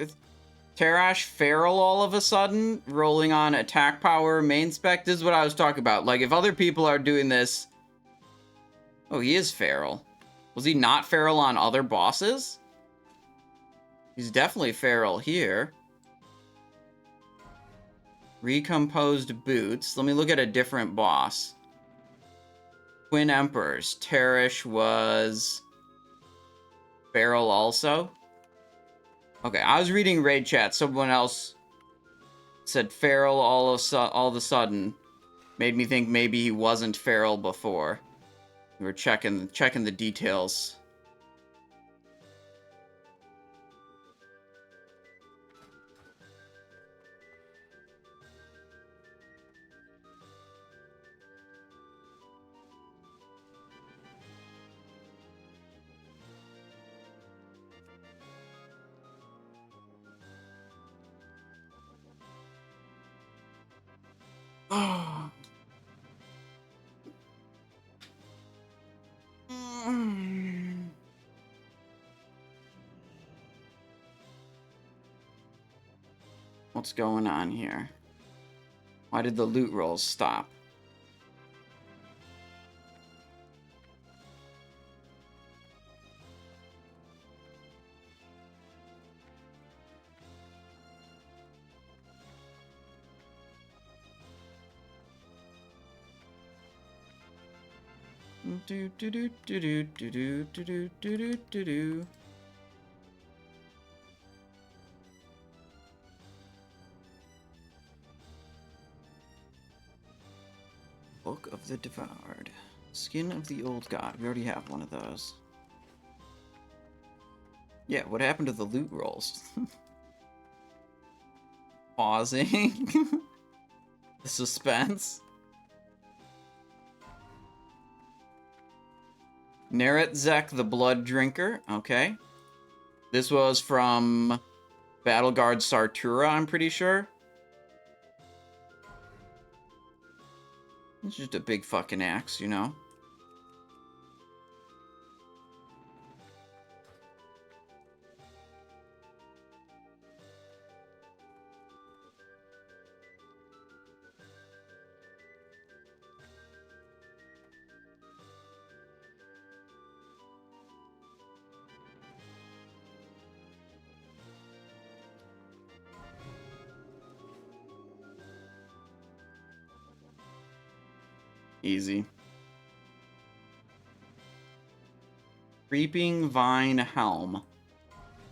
Tarash Feral all of a sudden, rolling on attack power, main spec. This is what I was talking about. Like, if other people are doing this... Oh, he is Feral. Was he not Feral on other bosses? He's definitely Feral here. Recomposed Boots. Let me look at a different boss. Twin Emperors. Tarash was... Feral also? Okay, I was reading raid chat. Someone else said Feral all of a sudden. Made me think maybe he wasn't Feral before. We were checking the details. What's going on here? Why did the loot rolls stop? Do do do do do do do do do do do. Book of the Devoured. Skin of the Old God. We already have one of those. Yeah, what happened to the loot rolls? Pausing. The suspense. Neretzek the Blood Drinker. Okay. This was from Battleguard Sartura, I'm pretty sure. It's just a big fucking axe, you know? Easy. Creeping Vine Helm.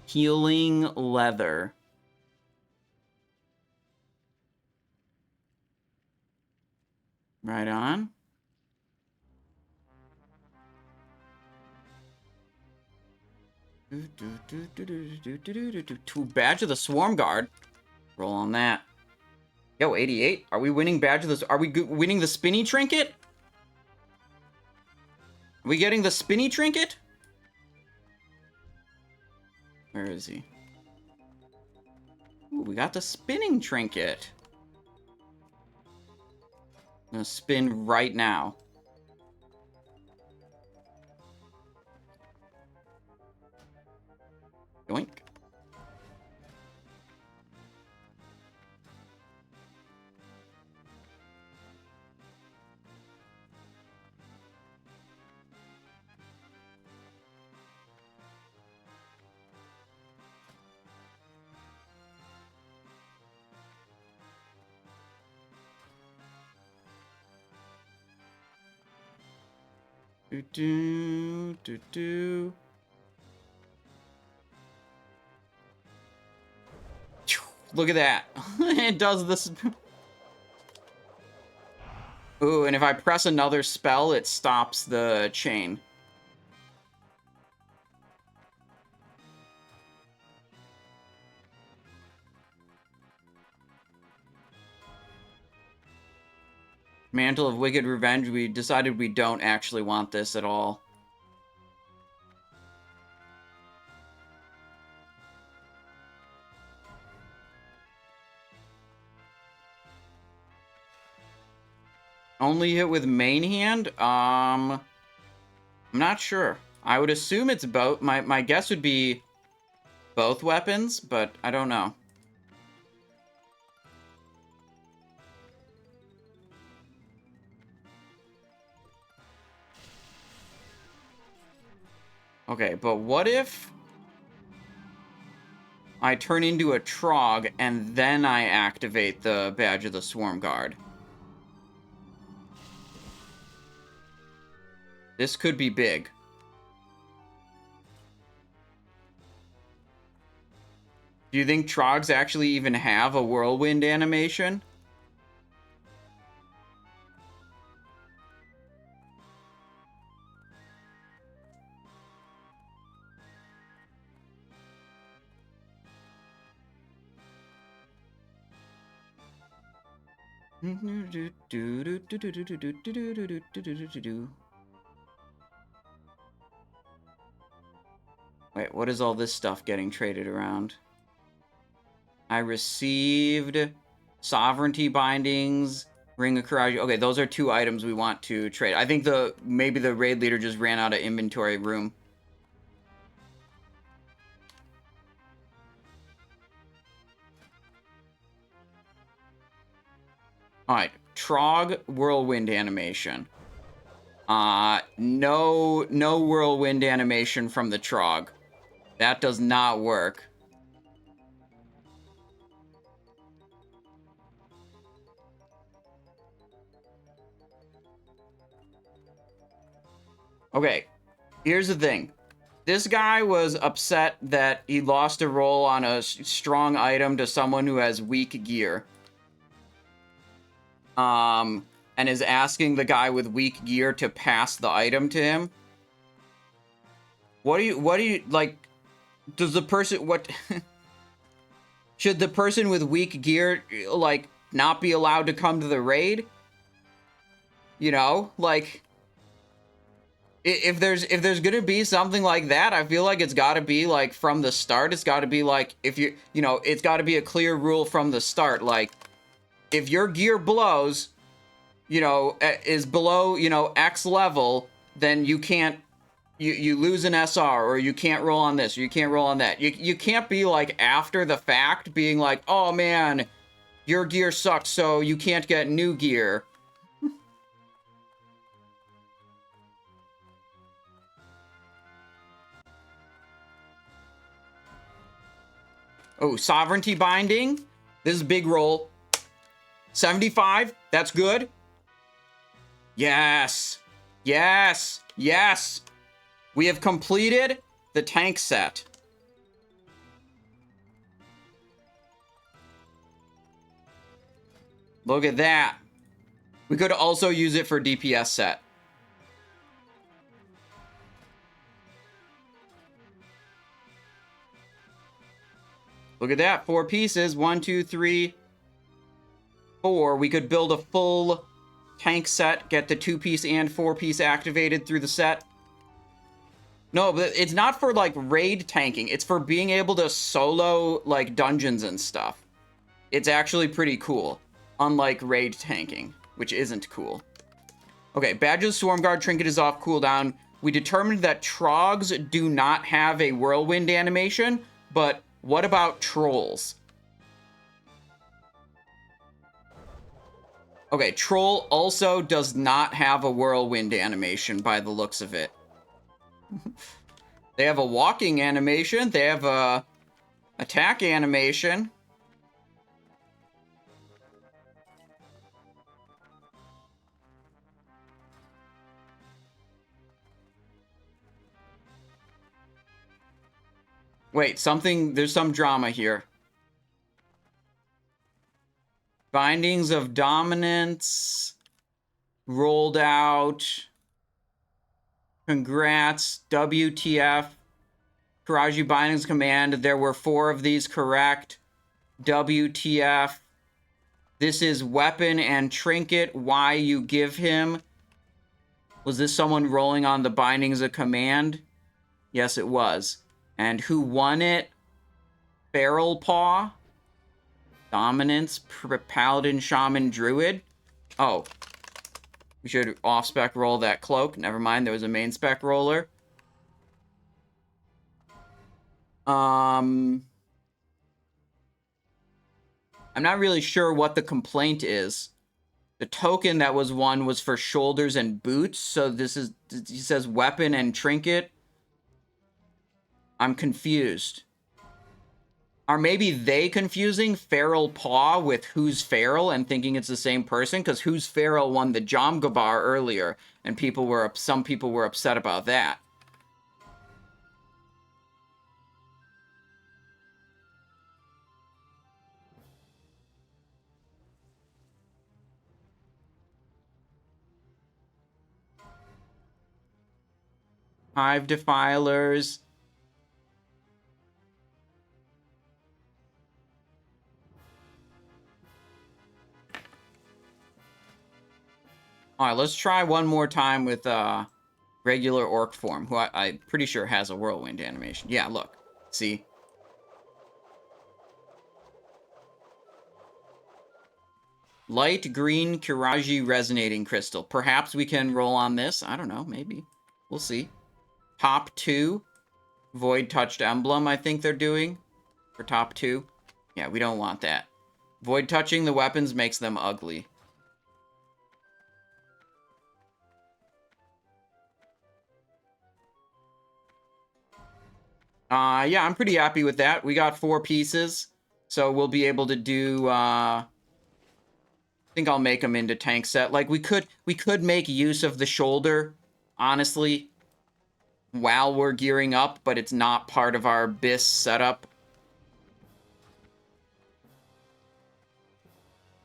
Healing Leather. Right on. Badge of the Swarm Guard. Roll on that. Yo, 88. Are we winning Badge of the... Are we winning the Spinny Trinket? Are we getting the Spinny Trinket? Where is he? Ooh, we got the Spinning Trinket. I'm gonna spin right now. Yoink. Do do do do. Look at that. It does this. Ooh, and if I press another spell, it stops the chain. Mantle of Wicked Revenge, we decided we don't actually want this at all. Only hit with main hand? I'm not sure. I would assume it's both. My guess would be both weapons, but I don't know. Okay, but what if I turn into a Trog and then I activate the Badge of the Swarm Guard? This could be big. Do you think Trogs actually even have a whirlwind animation? Wait, what is all this stuff getting traded around? I received Sovereignty Bindings, Ring of Courage. Okay, those are 2 items we want to trade. I think maybe the raid leader just ran out of inventory room. Alright, Trog Whirlwind animation. No Whirlwind animation from the Trog. That does not work. Okay, here's the thing. This guy was upset that he lost a roll on a strong item to someone who has weak gear. And is asking the guy with weak gear to pass the item to him. What do you, like, does the person, should the person with weak gear, like, not be allowed to come to the raid? You know, like, if there's gonna be something like that, I feel like it's gotta be, like, from the start. It's gotta be, like, if you know, it's gotta be a clear rule from the start. Like, if your gear blows, you know, is below, you know, X level, then you can't, you lose an SR, or you can't roll on this, or you can't roll on that. You can't be, like, after the fact, being like, oh man, your gear sucks, so you can't get new gear. Oh, Sovereignty Binding. This is a big roll. 75, that's good. Yes. Yes. Yes. We have completed the tank set. Look at that. We could also use it for DPS set. Look at that. 4 pieces. 1, 2, 3, 4. We could build a full tank set, get the 2-piece and 4-piece activated through the set. No, but it's not for, like, raid tanking. It's for being able to solo, like, dungeons and stuff. It's actually pretty cool, unlike raid tanking. which isn't cool. Okay, Badge's Swarm Guard trinket is off cooldown. We determined that Trogs do not have a whirlwind animation, but what about Trolls? Okay, Troll also does not have a whirlwind animation by the looks of it. They have a walking animation. They have a attack animation. Wait, there's some drama here. Bindings of Dominance rolled out. Congrats, WTF. Karaji Bindings Command, there were 4 of these correct. WTF. This is weapon and trinket, why you give him. Was this someone rolling on the Bindings of Command? Yes, it was. And who won it? Feral Paw? Dominance, Paladin, Shaman, Druid? Oh. We should off-spec roll that cloak. Never mind, there was a main spec roller. I'm not really sure what the complaint is. The token that was won was for shoulders and boots, so this is, he says weapon and trinket. I'm confused. Are maybe they confusing Feral Paw with Who's Feral and thinking it's the same person? Because Who's Feral won the Jomgabar earlier, and some people were upset about that. Hive Defilers. Alright, let's try one more time with regular orc form, who I'm pretty sure has a whirlwind animation. Yeah, look. See? Light green Kiraji resonating crystal. Perhaps we can roll on this. I don't know, maybe. We'll see. Top 2. Void touched emblem, I think they're doing. For top 2. Yeah, we don't want that. Void touching the weapons makes them ugly. Yeah, I'm pretty happy with that. We got 4 pieces, so we'll be able to do, I think I'll make them into tank set. Like, we could make use of the shoulder, honestly, while we're gearing up, but it's not part of our BIS setup.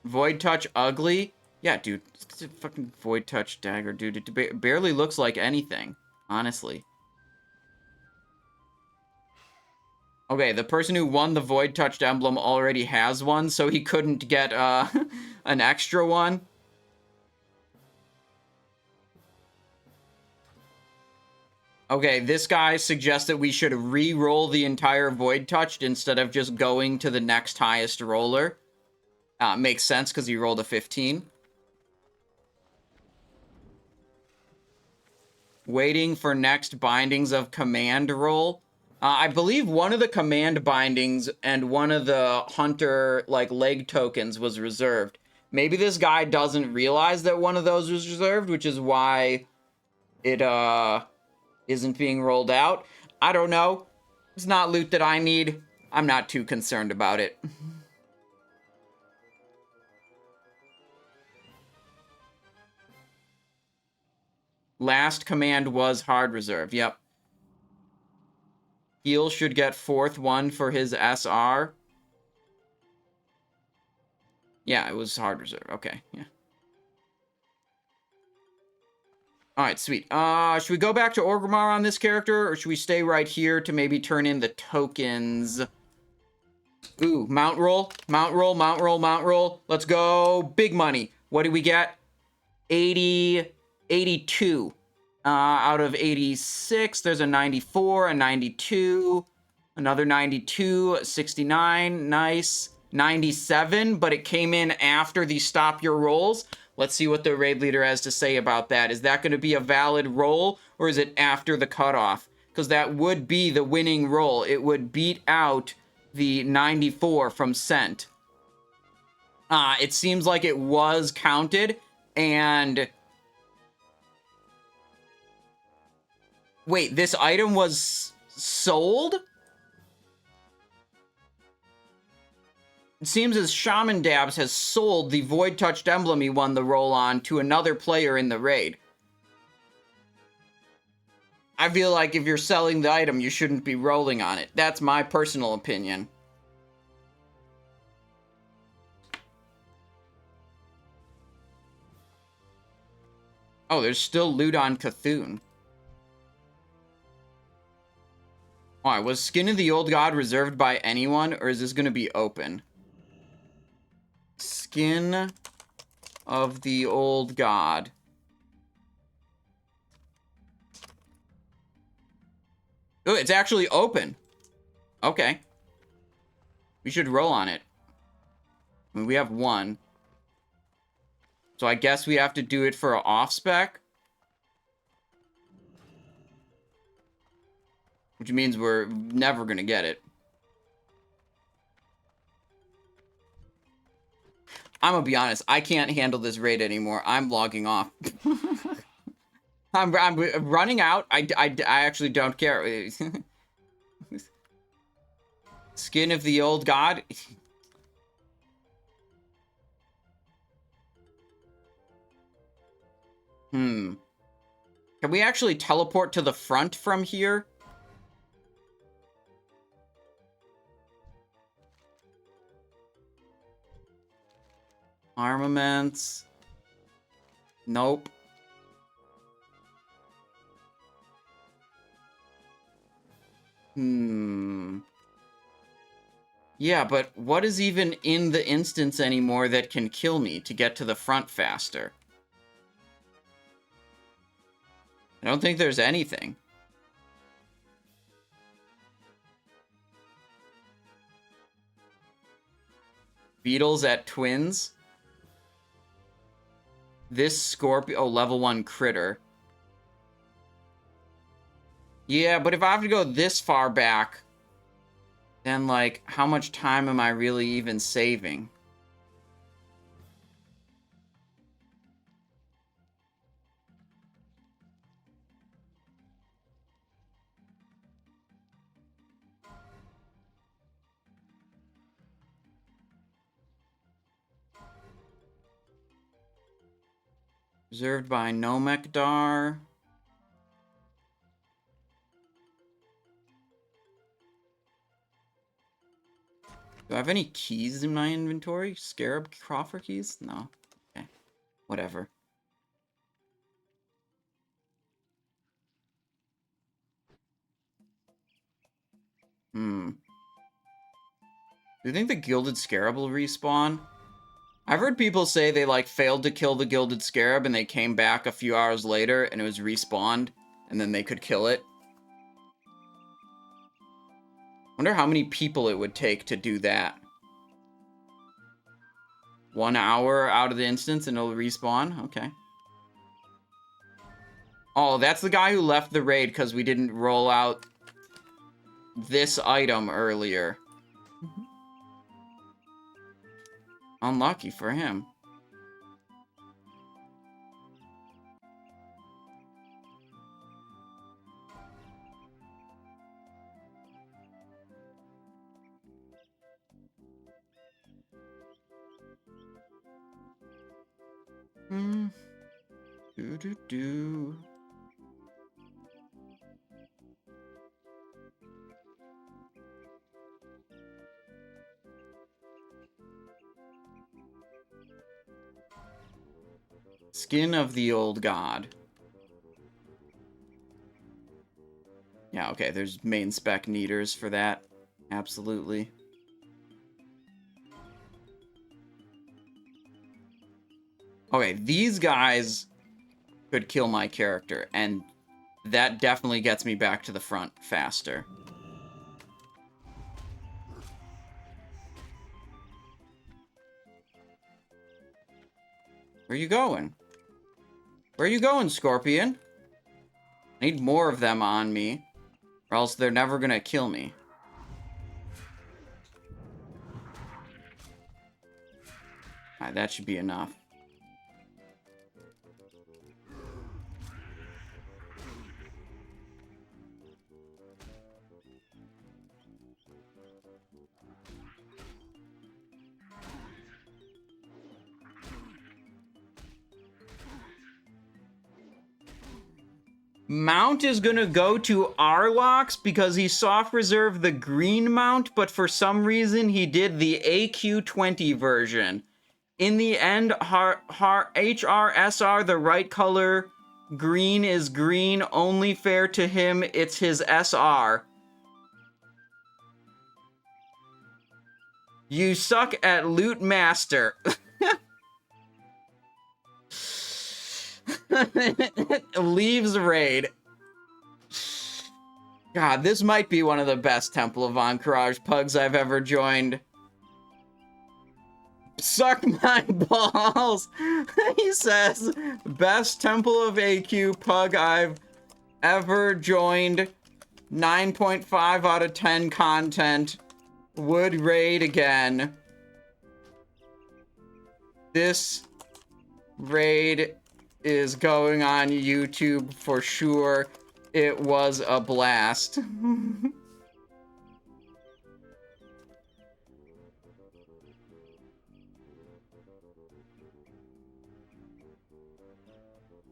Void touch ugly? Yeah, dude, it's a fucking void touch dagger, dude. It barely looks like anything, honestly. Okay, the person who won the Void Touched emblem already has one, so he couldn't get an extra one. Okay, this guy suggests that we should re-roll the entire Void Touched instead of just going to the next highest roller. Makes sense, because he rolled a 15. Waiting for next Bindings of Command roll. I believe one of the command bindings and one of the hunter, like, leg tokens was reserved. Maybe this guy doesn't realize that one of those was reserved, which is why it, isn't being rolled out. I don't know. It's not loot that I need. I'm not too concerned about it. Last command was hard reserve. Yep. Heal should get 4th one for his SR. Yeah, it was hard reserve. Okay, yeah. Alright, sweet. Should we go back to Orgrimmar on this character, or should we stay right here to maybe turn in the tokens? Ooh, mount roll, mount roll, mount roll, mount roll. Let's go. Big money. What did we get? 82. Out of 86, there's a 94, a 92, another 92, 69, nice. 97, but it came in after the stop your rolls. Let's see what the raid leader has to say about that. Is that going to be a valid roll, or is it after the cutoff? Because that would be the winning roll. It would beat out the 94 from Scent. It seems like it was counted, and... Wait, this item was sold? It seems as Shaman Dabs has sold the Void Touched emblem he won the roll on to another player in the raid. I feel like if you're selling the item, you shouldn't be rolling on it. That's my personal opinion. Oh, there's still loot on Cthun. Alright, was Skin of the Old God reserved by anyone, or is this going to be open? Skin of the Old God. Oh, it's actually open. Okay. We should roll on it. I mean, we have one. So I guess we have to do it for an off-spec. Which means we're never going to get it. I'm going to be honest. I can't handle this raid anymore. I'm logging off. I'm running out. I actually don't care. Skin of the Old God. Can we actually teleport to the front from here? Armaments. Nope. Yeah, but what is even in the instance anymore that can kill me to get to the front faster? I don't think there's anything. Beetles at Twins. This Scorpio... Oh, level 1 critter. Yeah, but if I have to go this far back, then, like, how much time am I really even saving? Reserved by Nomekdar. Do I have any keys in my inventory? Scarab coffer keys? No. Okay. Whatever. Do you think the Gilded Scarab will respawn? I've heard people say they, like, failed to kill the Gilded Scarab and they came back a few hours later and it was respawned, and then they could kill it. Wonder how many people it would take to do that. 1 hour out of the instance and it'll respawn? Okay. Oh, that's the guy who left the raid because we didn't roll out this item earlier. Unlucky for him. Do. Skin of the Old God. Yeah, okay, there's main spec neaters for that. Absolutely. Okay, these guys could kill my character, and that definitely gets me back to the front faster. Where you going? Where you going, Scorpion? I need more of them on me, or else they're never gonna kill me. Alright, that should be enough. Mount is gonna go to Arlox because he soft reserved the green mount, but for some reason he did the AQ20 version. In the end, HRSR, the right color, green is green, only fair to him, it's his SR. You suck at Loot Master. Leaves raid. God, this might be one of the best Temple of Ahn'Qiraj pugs I've ever joined. Suck my balls. He says, best Temple of AQ pug I've ever joined. 9.5 out of 10 content. Would raid again. This raid is going on YouTube for sure. It was a blast.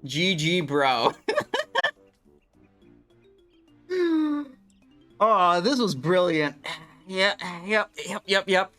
GG, bro. Oh, this was brilliant. Yep.